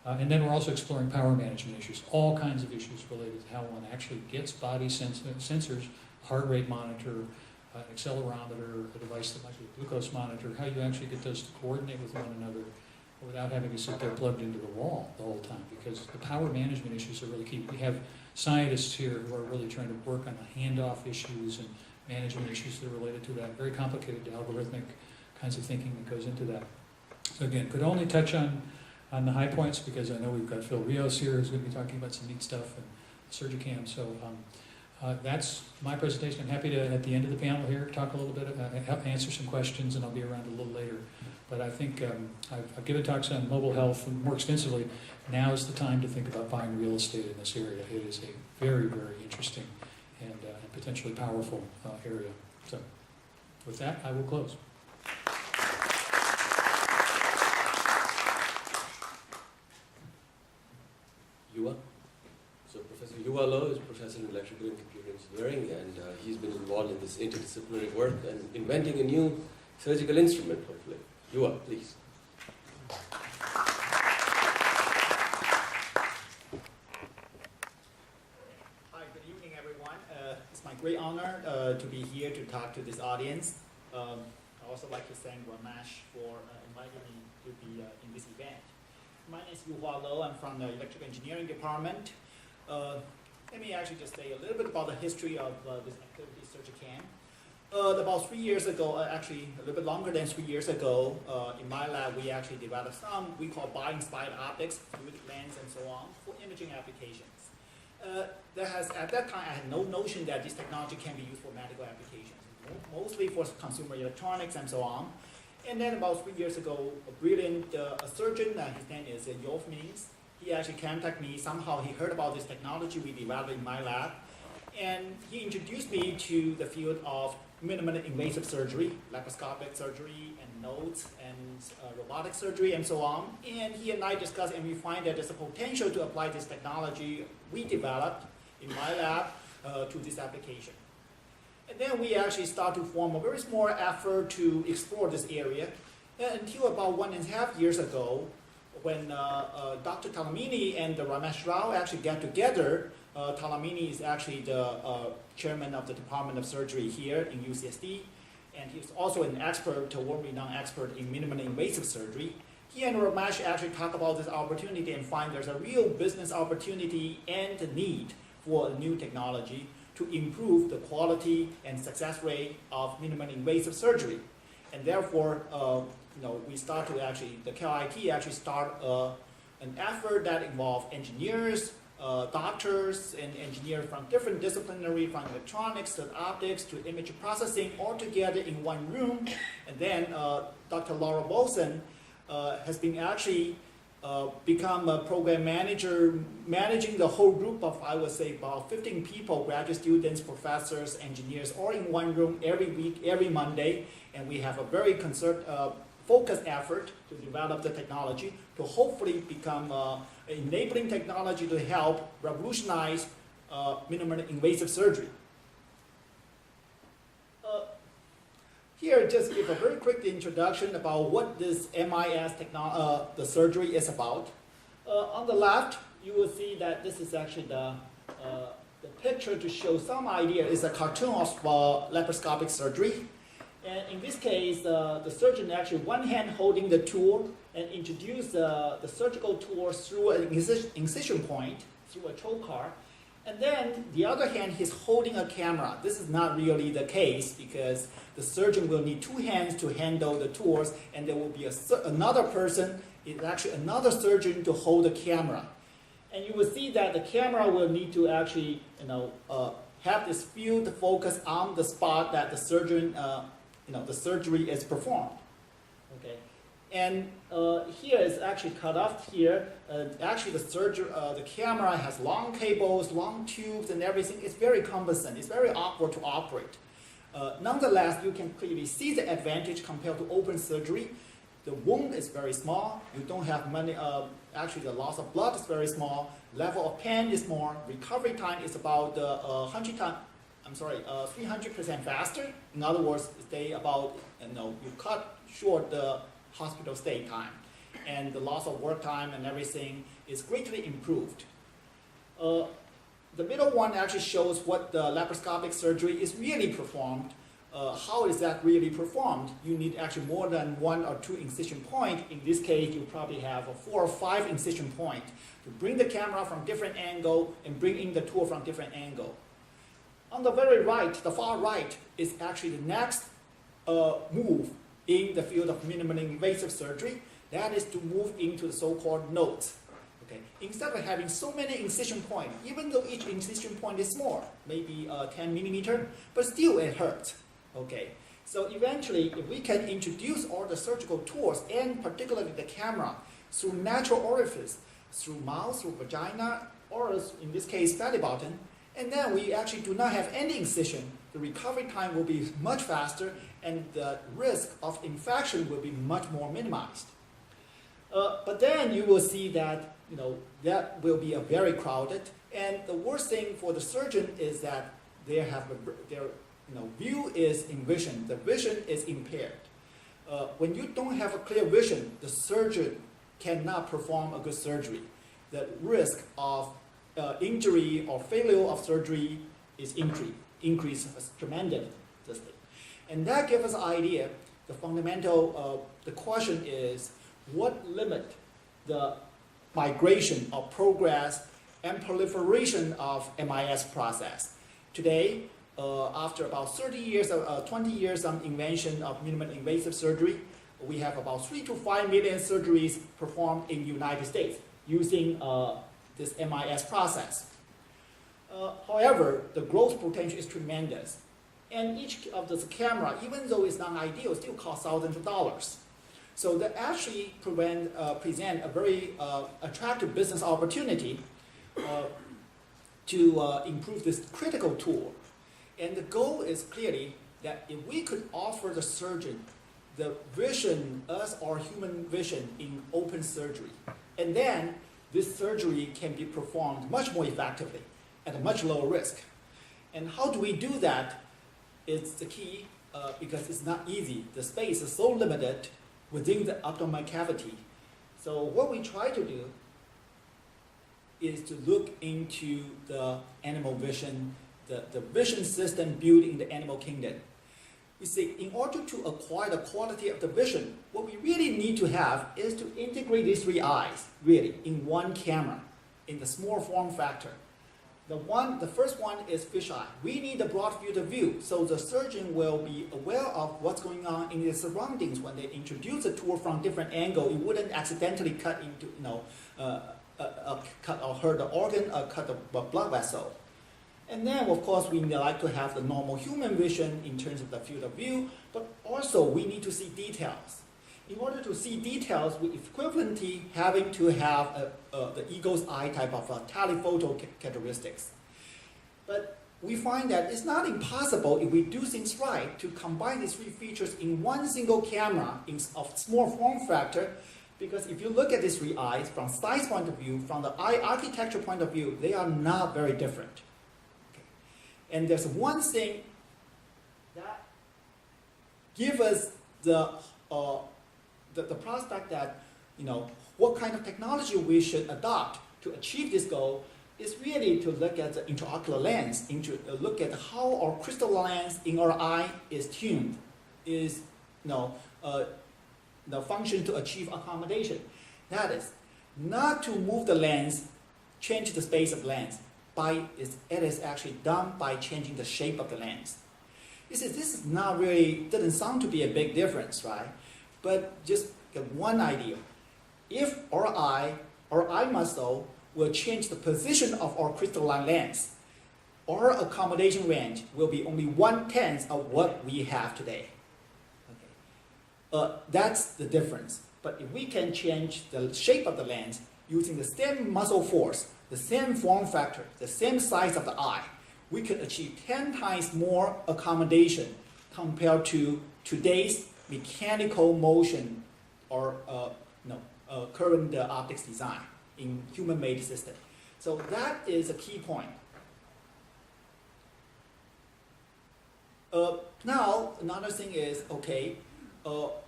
S3: And then we're also exploring power management issues, all kinds of issues related to how one actually gets body sensors, heart rate monitor, an accelerometer, a device that might be a glucose monitor, how you actually get those to coordinate with one another without having to sit there plugged into the wall the whole time, because the power management issues are really key. We have scientists here who are really trying to work on the handoff issues and management issues that are related to that, very complicated algorithmic kinds of thinking that goes into that. So again, could only touch on on the high points, because I know we've got Phil Rios here who's going to be talking about some neat stuff and Surgicam. So that's my presentation. I'm happy to, at the end of the panel here, talk a little bit, answer some questions, and I'll be around a little later. But I think I've given talks on mobile health more extensively. Now is the time to think about buying real estate in this area. It is a very, very interesting and potentially powerful area. So with that, I will close.
S2: Yuva. So Professor Yuva Loh is Professor in Electrical and Computer Engineering, and he's been involved in this interdisciplinary work and inventing a new surgical instrument, hopefully. Yuva, please.
S4: Hi, good evening, everyone. It's my great honor to be here to talk to this audience. I also like to thank Ramesh for inviting me to be in this event. My name is Yuhua Loh. I'm from the Electrical Engineering Department. Let me actually just say a little bit about the history of this activity, Surgicam. About 3 years ago, actually a little bit longer than 3 years ago, in my lab, we actually developed some we call bi-inspired optics, fluidic lens, and so on, for imaging applications. At that time, I had no notion that this technology can be used for medical applications, mostly for consumer electronics and so on. And then about 3 years ago, a brilliant surgeon, his name is Yolf Means, he actually contacted me. Somehow he heard about this technology we developed in my lab, and he introduced me to the field of minimally invasive surgery, laparoscopic surgery, and nodes, and robotic surgery, and so on. And he and I discussed, and we find that there's a potential to apply this technology we developed in my lab to this application. And then we actually start to form a very small effort to explore this area until about 1.5 years ago, when Dr. Talamini and Ramesh Rao actually get together. Talamini is actually the chairman of the Department of Surgery here in UCSD, and he's also an expert, a world-renowned expert in minimally invasive surgery. He and Ramesh actually talk about this opportunity and find there's a real business opportunity and the need for a new technology to improve the quality and success rate of minimally invasive surgery. And therefore, we start to actually, the CALIT actually start an effort that involves engineers, doctors, and engineers from different disciplinary, from electronics to optics to image processing, all together in one room. And then Dr. Laura Bolson has been actually become a program manager, managing the whole group of, I would say, about 15 people, graduate students, professors, engineers, all in one room every week, every Monday. And we have a very focused effort to develop the technology to hopefully become enabling technology to help revolutionize minimally invasive surgery. Here, just give a very quick introduction about what this MIS the surgery is about. On the left, you will see that this is actually the picture to show some idea. Is a cartoon of laparoscopic surgery. And in this case, the surgeon actually one hand holding the tool and introduce the surgical tool through an incision point, through a trocar. And then the other hand, he's holding a camera. This is not really the case because the surgeon will need two hands to handle the tools, and there will be another person, it's actually another surgeon to hold the camera. And you will see that the camera will need to actually, have this field focus on the spot that the surgeon, the surgery is performed. Okay. And here is actually cut off here. Actually, the camera has long cables, long tubes, and everything. It's very cumbersome. It's very awkward to operate. Nonetheless, you can clearly see the advantage compared to open surgery. The wound is very small. You don't have many. Actually, the loss of blood is very small. Level of pain is more. Recovery time is about 300% faster. In other words, they about you cut short the hospital stay time, and the loss of work time and everything is greatly improved. The middle one actually shows what the laparoscopic surgery is really performed. How is that really performed? You need actually more than 1 or 2 incision points. In this case, you probably have a 4 or 5 incision points to bring the camera from different angle and bring in the tool from different angle. On the very right, the far right, is actually the next move in the field of minimally invasive surgery. That is to move into the so-called nodes. Okay. Instead of having so many incision points, even though each incision point is small, maybe 10 millimeter, but still it hurts. Okay. So eventually, if we can introduce all the surgical tools, and particularly the camera, through natural orifice, through mouth, through vagina, or in this case, belly button, and then we actually do not have any incision, the recovery time will be much faster, and the risk of infection will be much more minimized. But then you will see that that will be a very crowded, and the worst thing for the surgeon is that their view is in vision. The vision is impaired. When you don't have a clear vision, the surgeon cannot perform a good surgery. The risk of injury or failure of surgery is increases tremendously. And that gives us an idea. The fundamental, the question is, what limit the migration or progress and proliferation of MIS process? Today, after about 30 years, 20 years of invention of minimally invasive surgery, we have about 3 to 5 million surgeries performed in the United States using this MIS process. However, the growth potential is tremendous. And each of this camera, even though it's not ideal, still costs thousands of dollars. So that actually present a very attractive business opportunity to improve this critical tool. And the goal is clearly that if we could offer the surgeon the vision as our human vision in open surgery, and then this surgery can be performed much more effectively at a much lower risk. And how do we do that is the key because it's not easy. The space is so limited within the abdominal cavity. So what we try to do is to look into the animal vision, the vision system built in the animal kingdom. We say in order to acquire the quality of the vision, what we really need to have is to integrate these three eyes, really, in one camera, in the small form factor. The first one is fisheye. We need a broad field of view, so the surgeon will be aware of what's going on in their surroundings when they introduce a tool from different angle. It wouldn't accidentally cut into, cut or hurt the organ or cut the blood vessel. And then, of course, we like to have the normal human vision in terms of the field of view, but also we need to see details. In order to see details, we equivalently having to have the eagle's eye type of telephoto characteristics. But we find that it's not impossible if we do things right to combine these three features in one single camera of small form factor, because if you look at these three eyes from size point of view, from the eye architecture point of view, they are not very different. Okay. And there's one thing that gives us the prospect that, what kind of technology we should adopt to achieve this goal is really to look at the intraocular lens, look at how our crystalline lens in our eye is tuned, is the function to achieve accommodation. That is, not to move the lens, change the space of lens. It is actually done by changing the shape of the lens. You see, this is not really, doesn't sound to be a big difference, right? But just get one idea. If our eye muscle will change the position of our crystalline lens, our accommodation range will be only 1/10 of what we have today. Okay. That's the difference. But if we can change the shape of the lens using the same muscle force, the same form factor, the same size of the eye, we could achieve 10 times more accommodation compared to today's mechanical motion or current optics design in human-made system. So that is a key point. Now, another thing is,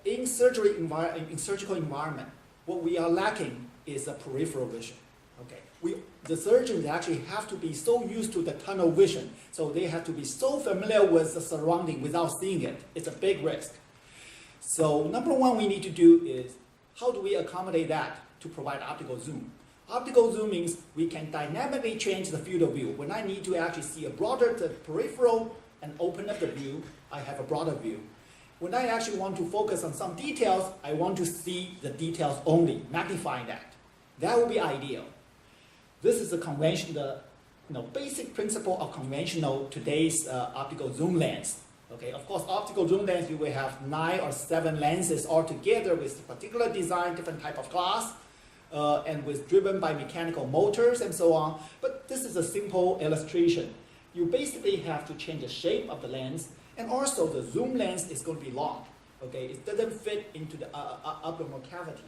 S4: in surgical environment, what we are lacking is a peripheral vision. Okay, the surgeons actually have to be so used to the tunnel vision, so they have to be so familiar with the surrounding without seeing it. It's a big risk. So number one we need to do is, how do we accommodate that to provide optical zoom? Optical zoom means we can dynamically change the field of view. When I need to actually see a broader peripheral and open up the view, I have a broader view. when I actually want to focus on some details, I want to see the details only, magnifying that. That would be ideal. This is the convention, the basic principle of conventional today's optical zoom lens. Okay, of course, optical zoom lens, you will have 9 or 7 lenses all together with particular design, different type of glass, and with driven by mechanical motors and so on. But this is a simple illustration. You basically have to change the shape of the lens, and also the zoom lens is going to be long. Okay, it doesn't fit into the abdominal cavity.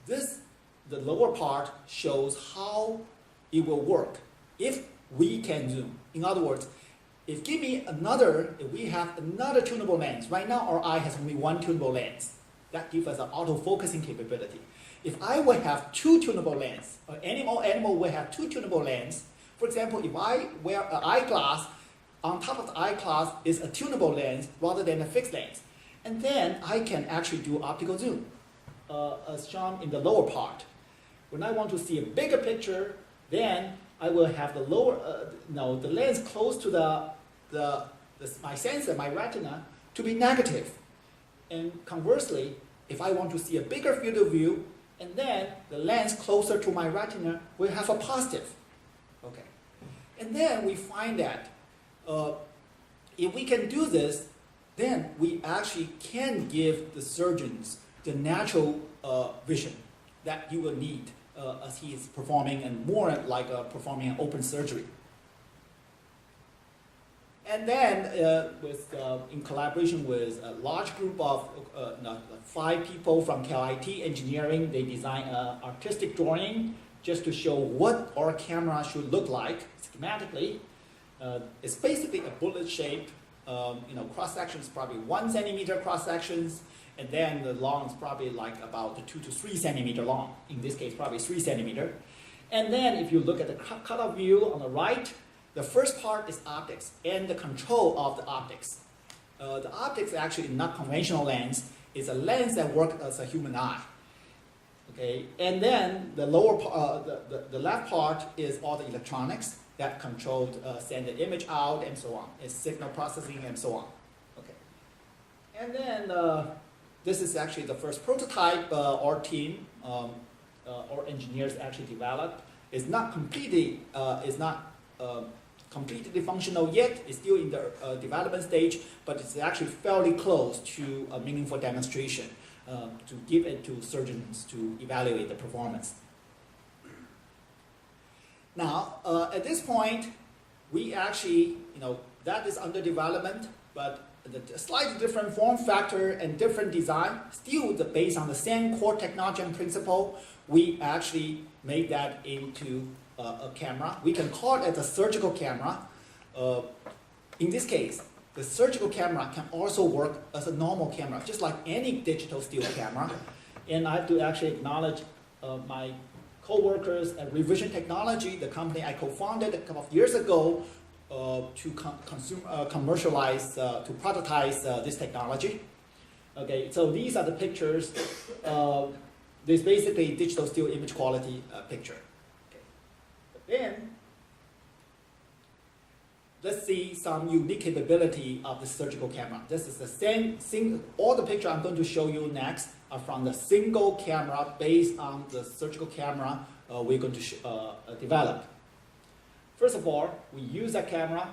S4: The lower part shows how it will work if we can zoom. In other words, if we have another tunable lens, right now our eye has only one tunable lens. That gives us an auto-focusing capability. If I will have 2 tunable lenses, or animal will have 2 tunable lenses, for example, if I wear an eyeglass, on top of the eyeglass is a tunable lens rather than a fixed lens. And then I can actually do optical zoom, as shown in the lower part. When I want to see a bigger picture, then I will have the the lens close to my sensor, my retina, to be negative. And conversely, if I want to see a bigger field of view, and then the lens closer to my retina will have a positive. Okay. And then we find that if we can do this, then we actually can give the surgeons the natural vision that you will need as he is performing, and more like performing an open surgery. And then, in collaboration with a large group of 5 people from CALIT engineering, they designed an artistic drawing just to show what our camera should look like schematically. It's basically a bullet shape. Cross section is probably 1 centimeter cross sections, and then the long is probably like about 2 to 3 centimeter long. In this case, probably 3 centimeter. And then, if you look at the cutoff view on the right, the first part is optics and the control of the optics. The optics actually not conventional lens. It's a lens that works as a human eye. Okay, and then the the left part is all the electronics that control send the image out and so on. It's signal processing and so on. Okay, and then this is actually the first prototype our team, our engineers actually developed. It's not completely completely functional yet. It's still in the development stage, but it's actually fairly close to a meaningful demonstration to give it to surgeons to evaluate the performance. Now, at this point, we actually, that is under development, but the slightly different form factor and different design, still based on the same core technology and principle, we actually made that into a camera. We can call it a surgical camera. In this case, the surgical camera can also work as a normal camera, just like any digital still camera. And I have to actually acknowledge my co-workers at Revision Technology, the company I co-founded a couple of years ago to commercialize, to prototype this technology. Okay, so these are the pictures. This basically digital still image quality picture. Then, let's see some unique capability of the surgical camera. This is the same, all the picture I'm going to show you next are from the single camera based on the surgical camera we're going to develop. First of all, we use that camera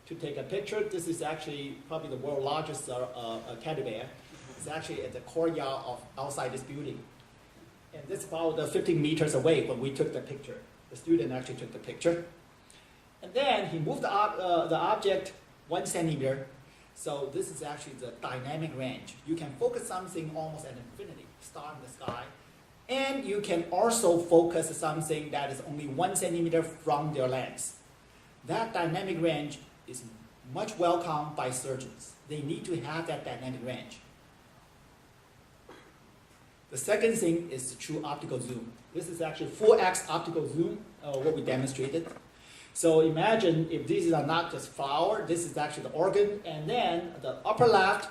S4: to take a picture. This is actually probably the world's largest teddy bear. It's actually at the courtyard of outside this building. And this is about 15 meters away when we took the picture. The student actually took the picture. And then he moved the object 1 centimeter. So this is actually the dynamic range. You can focus something almost at infinity, star in the sky. And you can also focus something that is only 1 centimeter from their lens. That dynamic range is much welcomed by surgeons. They need to have that dynamic range. The second thing is the true optical zoom. This is actually 4x optical zoom, what we demonstrated. So imagine if these are not just flower, this is actually the organ, and then the upper left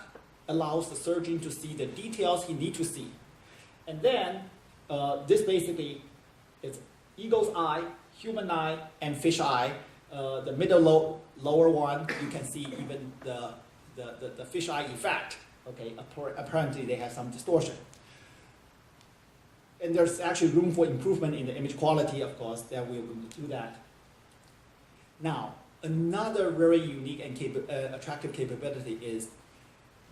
S4: allows the surgeon to see the details he needs to see. And then this basically is eagle's eye, human eye, and fish eye. The middle lower one, you can see even the the fisheye effect. Okay, apparently they have some distortion. And there's actually room for improvement in the image quality, of course, that we will do that. Now, another very unique and attractive capability is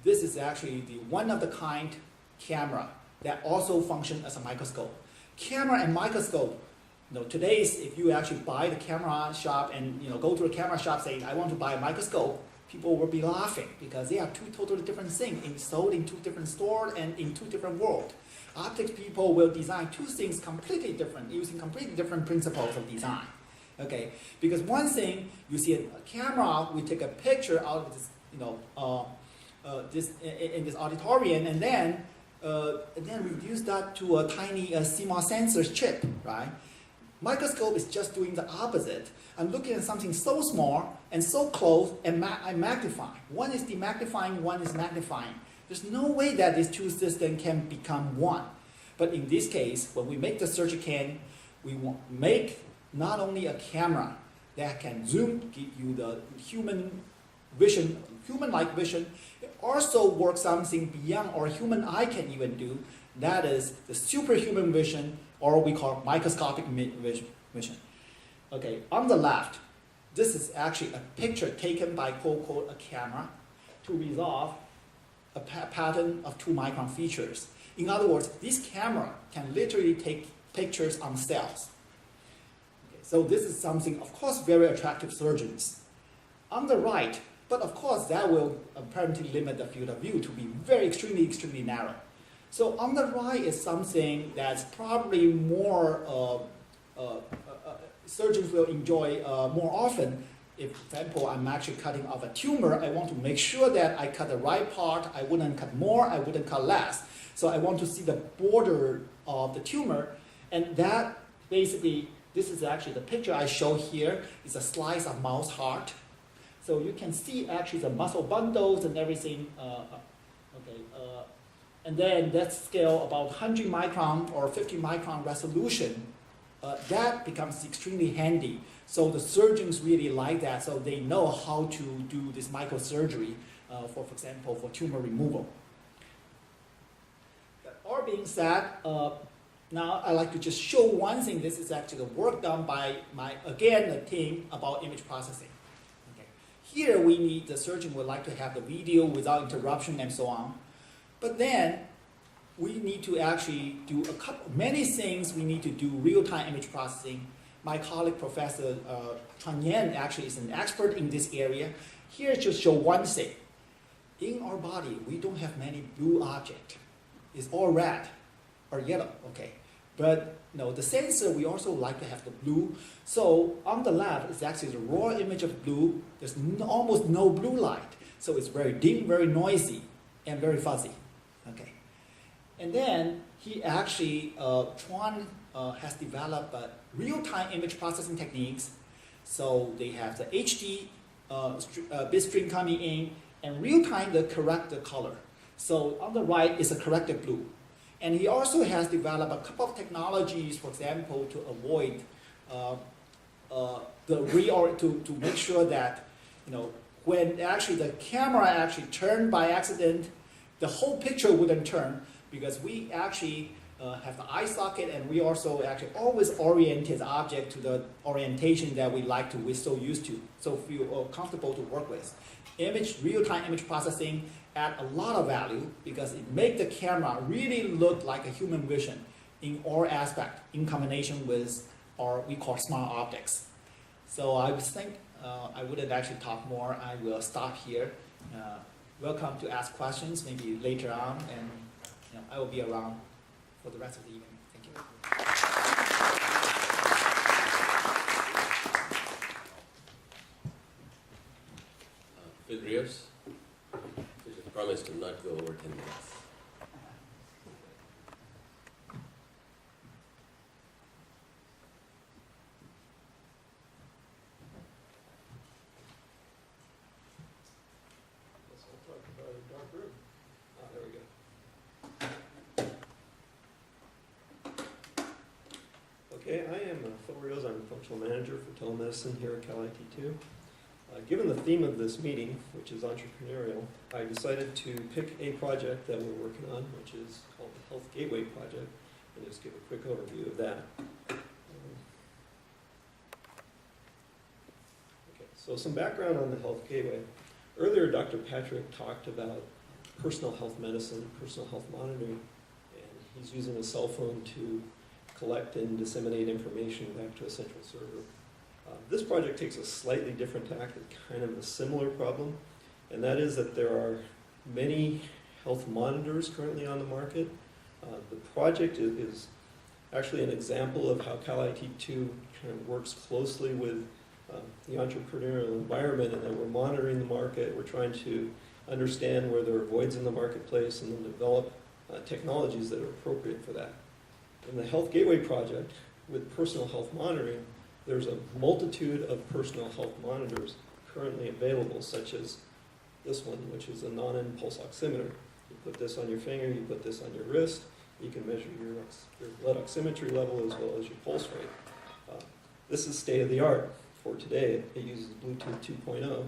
S4: this is actually the one-of-the-kind camera that also functions as a microscope. Camera and microscope, today's, if you actually buy the camera shop and go to a camera shop saying, I want to buy a microscope, people will be laughing because they are two totally different things sold in two different stores and in two different worlds. Optics people will design two things completely different, using completely different principles of design. Okay, because one thing, you see a camera, we take a picture out of this, in this auditorium, and then reduce that to a tiny CMOS sensor chip, right? Microscope is just doing the opposite. I'm looking at something so small and so close, and I magnify. One is demagnifying, one is magnifying. There's no way that these two systems can become one. But in this case, when we make the Surgicam, we make not only a camera that can zoom, give you the human vision, human-like vision, it also works something beyond our human eye can even do. That is the superhuman vision, or we call microscopic vision. Okay, on the left, this is actually a picture taken by quote a camera to resolve a pattern of 2-micron features. In other words, this camera can literally take pictures on cells. Okay, so this is something, of course, very attractive to surgeons. On the right, but of course that will apparently limit the field of view to be very extremely narrow. So on the right is something that's probably more surgeons will enjoy more often. If, for example, I'm actually cutting off a tumor, I want to make sure that I cut the right part. I wouldn't cut more, I wouldn't cut less. So I want to see the border of the tumor. And that basically, this is actually the picture I show here, is a slice of mouse heart. So you can see actually the muscle bundles and everything. And then that scale about 100 micron or 50 micron resolution, that becomes extremely handy. So the surgeons really like that, so they know how to do this microsurgery, for example, for tumor removal. That all being said, now I'd like to just show one thing. This is actually the work done by the team about image processing. Okay. Here we need, the surgeon would like to have the video without interruption and so on. But then we need to actually do many things. We need to do real-time image processing. My colleague, Professor Chuan Yan, actually is an expert in this area. Here, just show one thing. In our body, we don't have many blue objects. It's all red or yellow, okay? But the sensor, we also like to have the blue. So on the left is actually the raw image of blue. There's almost no blue light. So it's very dim, very noisy, and very fuzzy, okay? And then he actually, Chuan has developed real-time image processing techniques. So they have the HD bit stream coming in, and real-time they correct the color. So on the right is a corrected blue. And he also has developed a couple of technologies, for example, to avoid to make sure that when actually the camera actually turned by accident, the whole picture wouldn't turn, because we actually have the eye socket, and we also actually always orient the object to the orientation that we're so used to, so feel comfortable to work with. Real-time image processing add a lot of value because it makes the camera really look like a human vision in all aspects, in combination with we call smart optics. So I think I wouldn't actually talk more. I will stop here. Welcome to ask questions maybe later on, and I will be around for the rest of the evening. Thank you.
S2: Phil Rios, we should promise to not go over 10 minutes.
S5: Okay, I am Phil Rios. I'm a functional manager for telemedicine here at CALIT2. Given the theme of this meeting, which is entrepreneurial, I decided to pick a project that we're working on, which is called the Health Gateway Project, and just give a quick overview of that. Okay, so some background on the Health Gateway. Earlier, Dr. Patrick talked about personal health medicine, personal health monitoring, and he's using a cell phone to collect and disseminate information back to a central server. This project takes a slightly different tack at kind of a similar problem, and that is that there are many health monitors currently on the market. The project is actually an example of how CALIT2 kind of works closely with the entrepreneurial environment, and that we're monitoring the market, we're trying to understand where there are voids in the marketplace, and then develop technologies that are appropriate for that. In the Health Gateway project, with personal health monitoring, there's a multitude of personal health monitors currently available, such as this one, which is a non-impulse oximeter. You put this on your finger, you put this on your wrist, you can measure your blood oximetry level as well as your pulse rate. This is state-of-the-art for today. It uses Bluetooth 2.0,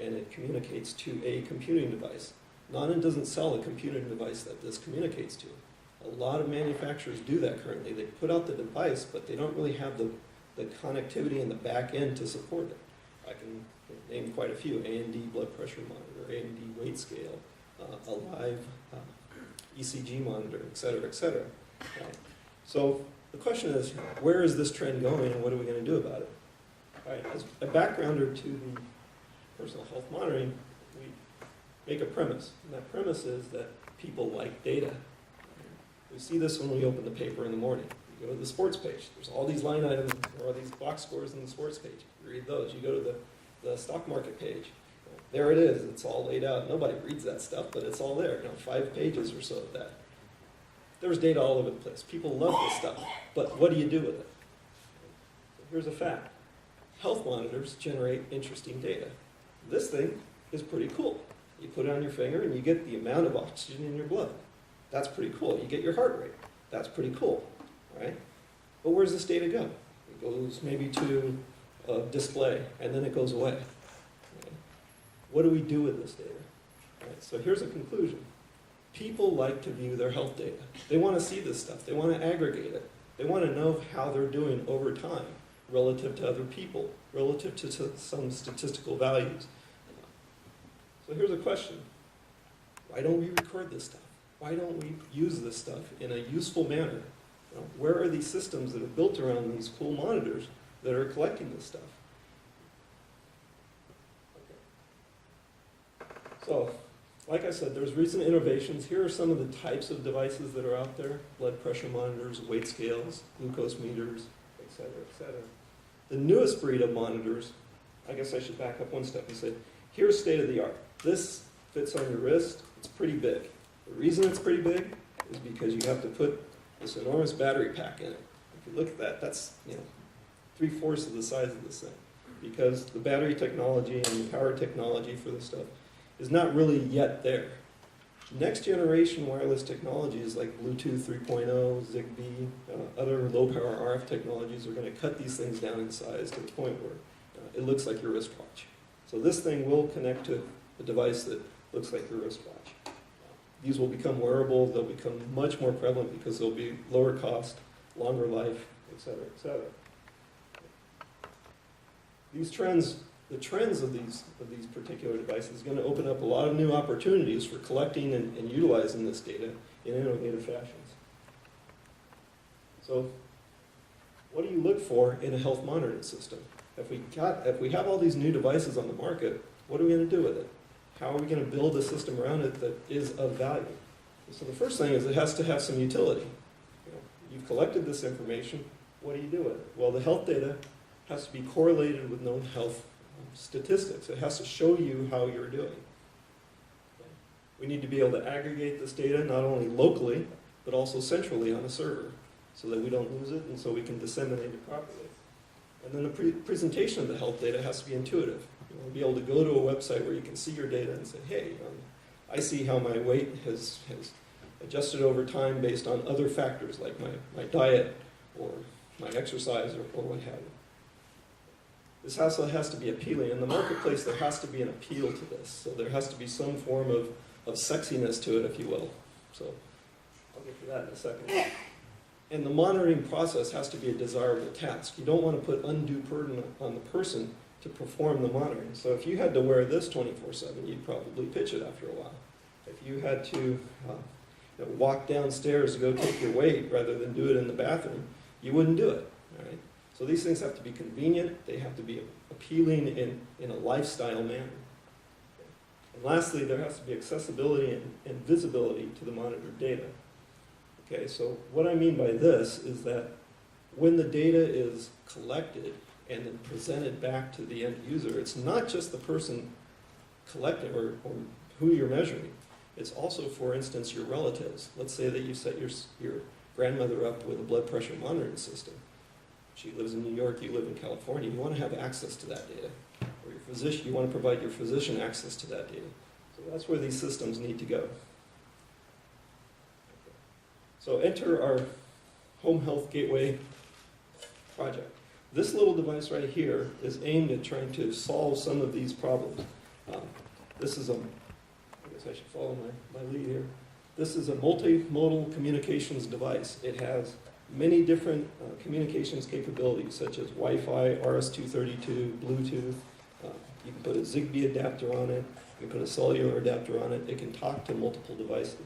S5: and it communicates to a computing device. Nonin doesn't sell a computing device that this communicates to. A lot of manufacturers do that currently. They put out the device, but they don't really have the connectivity in the back end to support it. I can name quite a few: A&D blood pressure monitor, A&D weight scale, a live ECG monitor, et cetera, et cetera. So the question is, where is this trend going, and what are we going to do about it? All right, as a backgrounder to the personal health monitoring, we make a premise, and that premise is that people like data. We see this when we open the paper in the morning. You go to the sports page. There's all these line items, or all these box scores in the sports page. You read those. You go to the stock market page. There it is. It's all laid out. Nobody reads that stuff, but it's all there. 5 pages or so of that. There's data all over the place. People love this stuff, but what do you do with it? Here's a fact. Health monitors generate interesting data. This thing is pretty cool. You put it on your finger and you get the amount of oxygen in your blood. That's pretty cool. You get your heart rate. That's pretty cool, right? But where's this data go? It goes maybe to a display, and then it goes away. Right? What do we do with this data? Right, so here's a conclusion. People like to view their health data. They want to see this stuff. They want to aggregate it. They want to know how they're doing over time relative to other people, relative to some statistical values. So here's a question. Why don't we record this stuff? Why don't we use this stuff in a useful manner? Where are these systems that are built around these cool monitors that are collecting this stuff? Okay. So, like I said, there's recent innovations. Here are some of the types of devices that are out there: blood pressure monitors, weight scales, glucose meters, et cetera, et cetera. The newest breed of monitors, I guess I should back up one step and say, here's state of the art. This fits on your wrist. It's pretty big. The reason it's pretty big is because you have to put this enormous battery pack in it. If you look at that, that's 3/4 of the size of this thing, because the battery technology and the power technology for this stuff is not really yet there. Next generation wireless technologies like Bluetooth 3.0, Zigbee, other low power RF technologies are going to cut these things down in size to the point where it looks like your wristwatch. So this thing will connect to a device that looks like your wristwatch. These will become wearable. They'll become much more prevalent because they'll be lower cost, longer life, et cetera, et cetera. These trends, the trends of these particular devices is going to open up a lot of new opportunities for collecting and utilizing this data in innovative fashions. So what do you look for in a health monitoring system? If we have all these new devices on the market, what are we going to do with it? How are we going to build a system around it that is of value? So the first thing is it has to have some utility. You've collected this information. What do you do with it? Well, the health data has to be correlated with known health statistics. It has to show you how you're doing. We need to be able to aggregate this data not only locally, but also centrally on a server so that we don't lose it and so we can disseminate it properly. And then the presentation of the health data has to be intuitive. You want to be able to go to a website where you can see your data and say, hey, I see how my weight has adjusted over time based on other factors like my diet or my exercise or what have you. This also has to be appealing. In the marketplace, there has to be an appeal to this. So there has to be some form of sexiness to it, if you will. So I'll get to that in a second. And the monitoring process has to be a desirable task. You don't want to put undue burden on the person to perform the monitoring. So if you had to wear this 24/7, you'd probably pitch it after a while. If you had to walk downstairs to go take your weight rather than do it in the bathroom, you wouldn't do it. All right? So these things have to be convenient. They have to be appealing in a lifestyle manner. And lastly, there has to be accessibility and visibility to the monitored data. Okay, so what I mean by this is that when the data is collected and then presented back to the end user, it's not just the person collecting or who you're measuring. It's also, for instance, your relatives. Let's say that you set your grandmother up with a blood pressure monitoring system. She lives in New York, you live in California. You want to have access to that data. Or your physician, you want to provide your physician access to that data. So that's where these systems need to go. So enter our home health gateway project. This little device right here is aimed at trying to solve some of these problems. This is I guess I should follow my lead here. This is a multimodal communications device. It has many different communications capabilities, such as Wi-Fi, RS-232, Bluetooth. You can put a Zigbee adapter on it. You can put a cellular adapter on it. It can talk to multiple devices.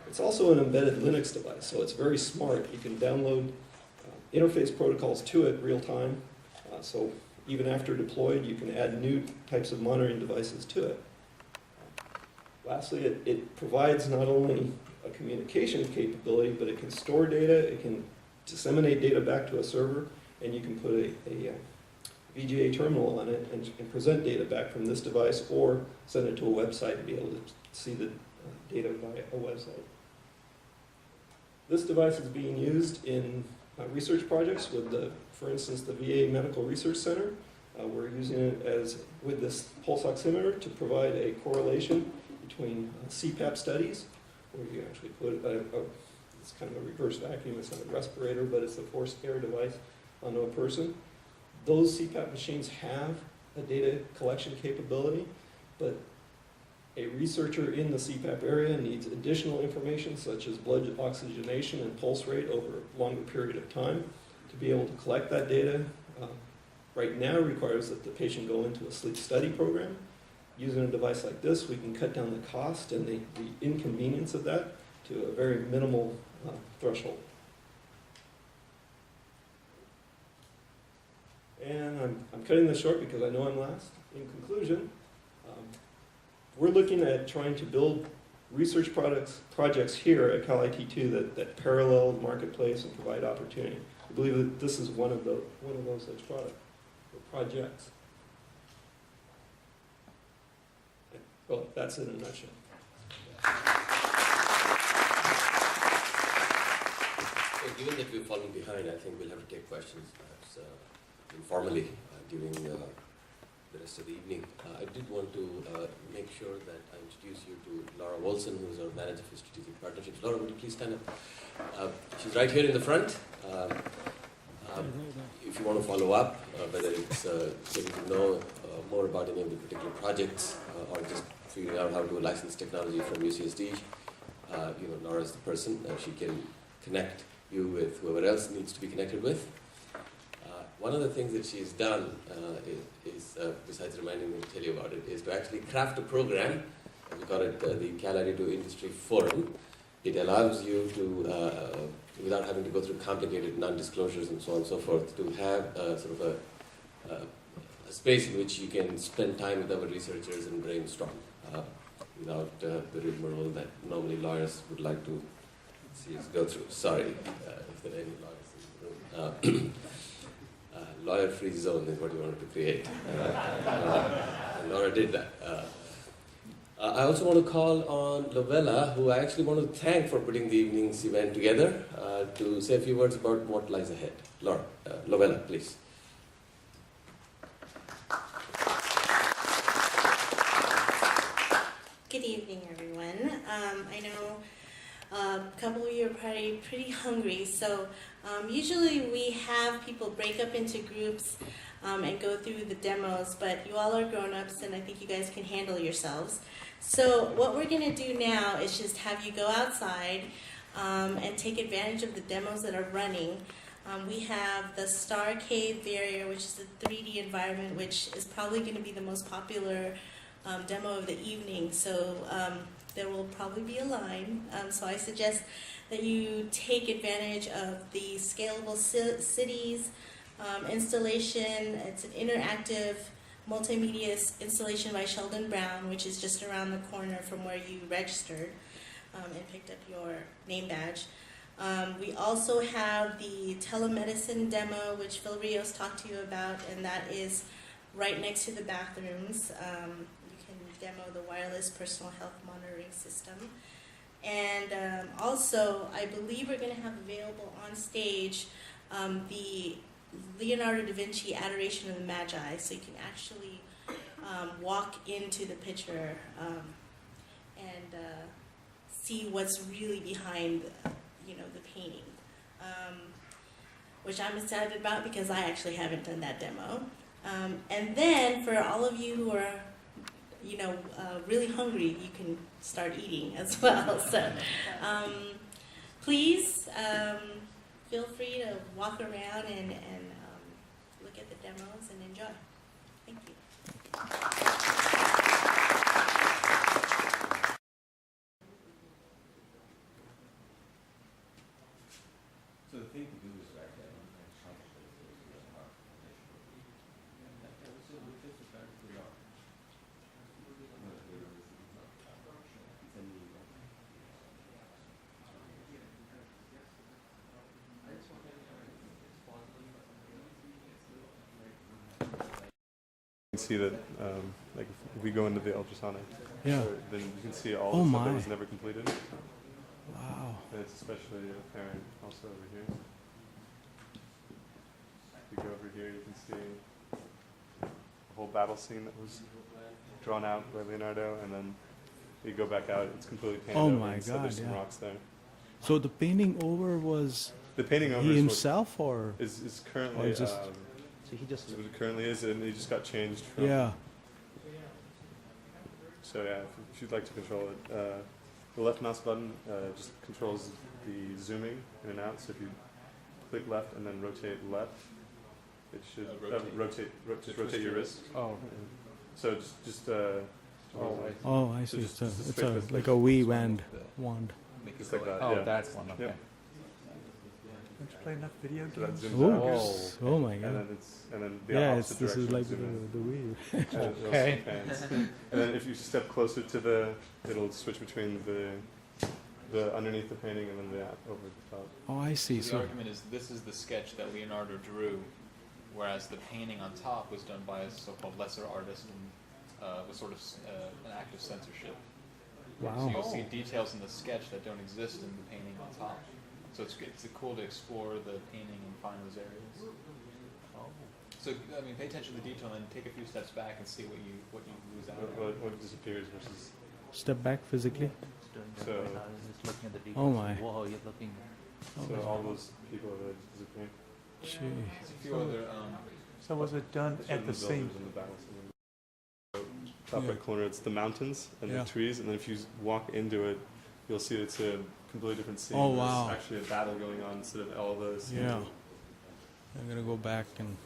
S5: It's also an embedded Linux device, so it's very smart. You can download interface protocols to it real time. So even after deployed, you can add new types of monitoring devices to it. Lastly, it provides not only a communication capability, but it can store data, it can disseminate data back to a server, and you can put a VGA terminal on it and present data back from this device, or send it to a website and be able to see the data via a website. This device is being used in research projects with, for instance, the VA Medical Research Center. We're using it with this pulse oximeter to provide a correlation between CPAP studies, where you actually put it's kind of a reverse vacuum, it's not a respirator, but it's a forced air device onto a person. Those CPAP machines have a data collection capability, but a researcher in the CPAP area needs additional information, such as blood oxygenation and pulse rate over a longer period of time. To be able to collect that data, right now requires that the patient go into a sleep study program. Using a device like this, we can cut down the cost and the inconvenience of that to a very minimal threshold. And I'm cutting this short because I know I'm last. In conclusion, we're looking at trying to build research projects here at CALIT2 that parallel the marketplace and provide opportunity. I believe that this is one of those such projects. Well, that's it in a nutshell.
S2: So given that we're falling behind, I think we'll have to take questions perhaps informally during the rest of the evening. I did want to make sure that I introduce you to Laura Wilson, who is our Manager for Strategic Partnerships. Laura, would you please stand up? She's right here in the front. If you want to follow up, whether it's getting to know more about any of the particular projects or just figuring out how to license technology from UCSD, Laura is the person. She can connect you with whoever else needs to be connected with. One of the things that she's done is besides reminding me to tell you about it, is to actually craft a program. We call it the CALIT2 Industry Forum. It allows you to, without having to go through complicated non-disclosures and so on and so forth, to have sort of a space in which you can spend time with other researchers and brainstorm without the rigmarole that normally lawyers would like to see us go through. Sorry if there are any lawyers in the room. Lawyer-free zone is what you wanted to create. And Laura did that. I also want to call on Lovella, who I actually want to thank for putting the evening's event together, to say a few words about what lies ahead. Laura, Lovella, please.
S6: Good evening, everyone. I know a couple of you are probably pretty hungry, so Usually we have people break up into groups and go through the demos, but you all are grown-ups and I think you guys can handle yourselves. So what we're going to do now is just have you go outside and take advantage of the demos that are running. We have the Star Cave Barrier, which is a 3D environment, which is probably going to be the most popular demo of the evening. So there will probably be a line. So I suggest that you take advantage of the Scalable Cities installation. It's an interactive multimedia installation by Sheldon Brown, which is just around the corner from where you registered and picked up your name badge. We also have the telemedicine demo, which Phil Rios talked to you about, and that is right next to the bathrooms. You can demo the wireless personal health monitoring system. And also, I believe we're going to have available on stage the Leonardo da Vinci Adoration of the Magi, so you can actually walk into the picture and see what's really behind, the painting, which I'm excited about because I actually haven't done that demo. And then for all of you who are, really hungry, you can start eating as well. So please feel free to walk around and look at the demos and enjoy. Thank you.
S2: So the thing to do is
S7: You can see that, like if we go into the ultrasonic,
S8: Yeah.
S7: then you can see all
S8: Oh
S7: the stuff that
S8: my.
S7: was never completed.
S8: Wow.
S7: And it's especially apparent also over here. If you go over here, you can see the whole battle scene that was drawn out by Leonardo, and then you go back out, it's completely painted
S8: Oh
S7: over,
S8: my
S7: and so
S8: God,
S7: there's some
S8: yeah.
S7: rocks there.
S8: So the painting over was
S7: The painting over
S8: he
S7: is what
S8: himself, or
S7: is currently,
S8: or just-
S5: So he just
S7: is what it currently is, and it just got changed from.
S8: yeah?
S7: So yeah, if you'd like to control it, the left mouse button just controls the zooming in and out. So if you click left and then rotate left, it should rotate your wrist.
S8: Oh,
S7: So just
S8: oh, I
S7: So
S8: see.
S7: just-
S8: So
S7: just
S8: it's
S7: straight
S8: a,
S7: with
S8: like
S7: the-
S8: a Wii wand.
S7: just like that.
S9: Oh,
S7: yeah.
S9: that's one. Okay.
S7: Yep.
S9: Don't you play enough video
S7: So that
S9: games?
S7: zooms
S8: Ooh.
S7: out,
S8: Oh my
S7: and
S8: God.
S7: then the
S8: Yeah,
S7: opposite
S8: this is
S7: direction
S8: like
S7: zoom in.
S8: the Wii.
S7: And it also
S9: Okay.
S7: pans. And then if you step closer to it'll switch between the underneath the painting and then the over the top.
S8: Oh, I see.
S10: The
S8: So
S10: argument is this is the sketch that Leonardo drew, whereas the painting on top was done by a so-called lesser artist and was sort of an act of censorship. So
S8: wow.
S10: you'll see details in the sketch that don't exist in the painting on top. So it's cool to explore the painting and find those areas. So pay attention to the detail and then take a few steps back and see what you lose out.
S7: What disappears versus.
S8: Step back physically.
S7: So-
S9: Just looking at the details.
S8: Oh my.
S9: Whoa, you're looking.
S7: So all those people that disappear.
S8: Gee.
S10: There's a few other.
S9: So was it done
S7: So
S9: at the same?
S7: builders in the battle scene. Top
S8: Yeah.
S7: right corner, it's the mountains and
S8: Yeah.
S7: the trees, and then if you walk into it, you'll see it's a completely different scene.
S8: Oh,
S7: There's
S8: wow.
S7: actually a battle going on instead of all those.
S8: Yeah. I'm gonna go back and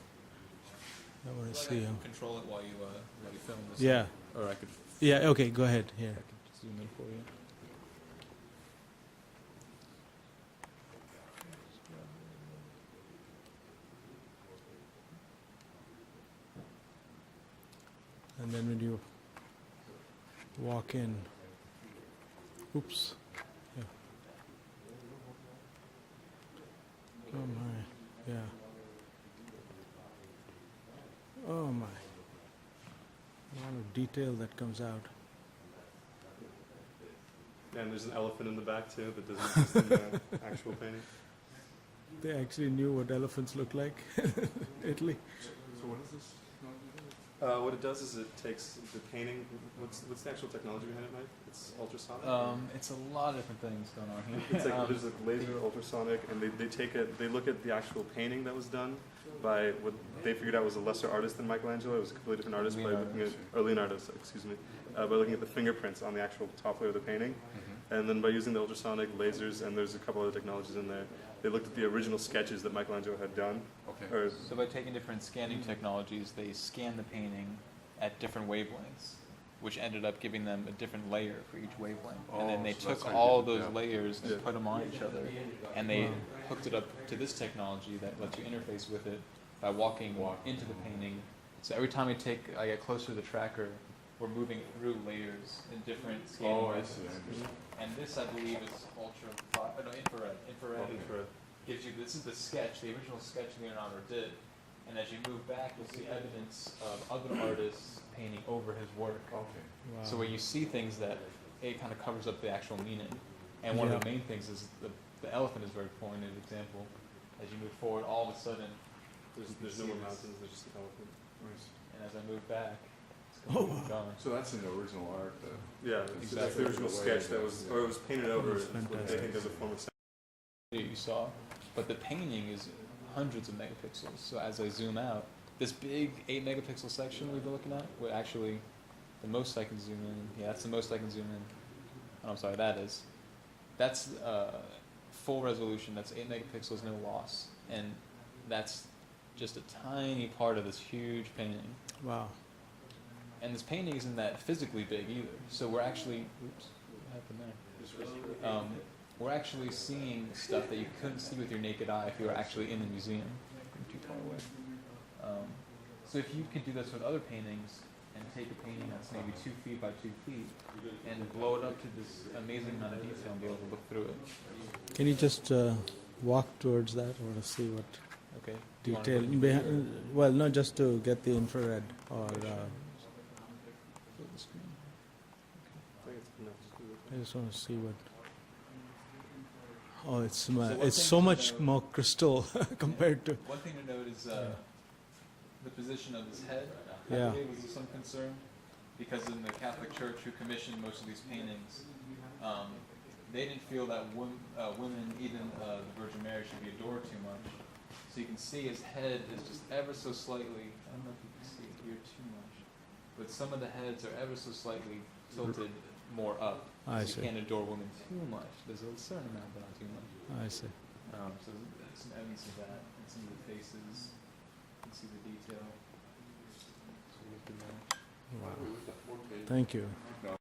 S8: I want to see him.
S10: Control it while you film this.
S8: Yeah.
S10: Or I could.
S8: Yeah. Okay. Go ahead. Here.
S10: I could zoom in for you.
S8: And then when you walk in, oops. Yeah. Oh my. Yeah. Oh my. A lot of detail that comes out.
S7: And there's an elephant in the back too that doesn't exist in the actual painting.
S8: They actually knew what elephants look like in Italy.
S7: So what is this? What it does is it takes the painting. What's the actual technology behind it, Mike? It's ultrasonic.
S10: It's a lot of different things going on here.
S7: It's like there's like laser, ultrasonic, and they take it. They look at the actual painting that was done by what they figured out was a lesser artist than Michelangelo. It was a completely different artist by looking at, or Leonardo, excuse me, by looking at the fingerprints on the actual top layer of the painting, and then by using the ultrasonic lasers, and there's a couple other technologies in there. They looked at the original sketches that Michelangelo had done.
S10: Okay.
S7: Or,
S10: So by taking different scanning technologies, they scan the painting at different wavelengths, which ended up giving them a different layer for each wavelength. And then they took all those layers and put them on each other, and they hooked it up to this technology that lets you interface with it by walking into the painting. So every time I get closer to the tracker, we're moving through layers in different scanning methods. And this, I believe, is infrared. Infrared gives you, this is the sketch, the original sketch Leonardo did. And as you move back, you'll see evidence of other artists painting over his work.
S8: Okay. Wow.
S10: So where you see things that it kind of covers up the actual meaning. And one of the main things is the elephant is a very poignant example. As you move forward, all of a sudden,
S7: there's no more mountains. There's just an elephant.
S10: and as I move back, it's completely gone.
S11: So that's in the original art, though.
S7: Yeah,
S10: Exactly.
S7: that's the original sketch that was, or it was painted over. I think as a form of.
S10: You saw, but the painting is hundreds of megapixels. So as I zoom out, this big 8 megapixel section we've been looking at, where actually the most I can zoom in, yeah, that's the most I can zoom in. Oh, I'm sorry, that's full resolution. That's 8 megapixels, no loss, and that's just a tiny part of this huge painting.
S8: Wow.
S10: And this painting isn't that physically big either. So we're actually, oops, what happened there? We're actually seeing stuff that you couldn't see with your naked eye if you were actually in the museum. I'm too far away. So if you could do this with other paintings and take a painting that's maybe 2 feet by 2 feet and blow it up to this amazing amount of detail and be able to look through it.
S8: Can you just walk towards that? I want to see what
S10: Okay.
S8: detail behind. Well, not just to get the infrared or. I just want to see what. Oh, it's so much more crystal compared to.
S10: One thing to note is the position of his head.
S8: Yeah.
S10: I believe was of some concern because in the Catholic Church, who commissioned most of these paintings, they didn't feel that women, even the Virgin Mary, should be adored too much. So you can see his head is just ever so slightly. I don't know if you can see it here too much, but some of the heads are ever so slightly tilted more up.
S8: I
S10: You
S8: see.
S10: can't adore women too much. There's a certain amount, but not too much.
S8: I see.
S10: So there's some evidence of that, and some of the faces. You can see the detail. So we can,
S8: Wow. Thank you.
S11: No,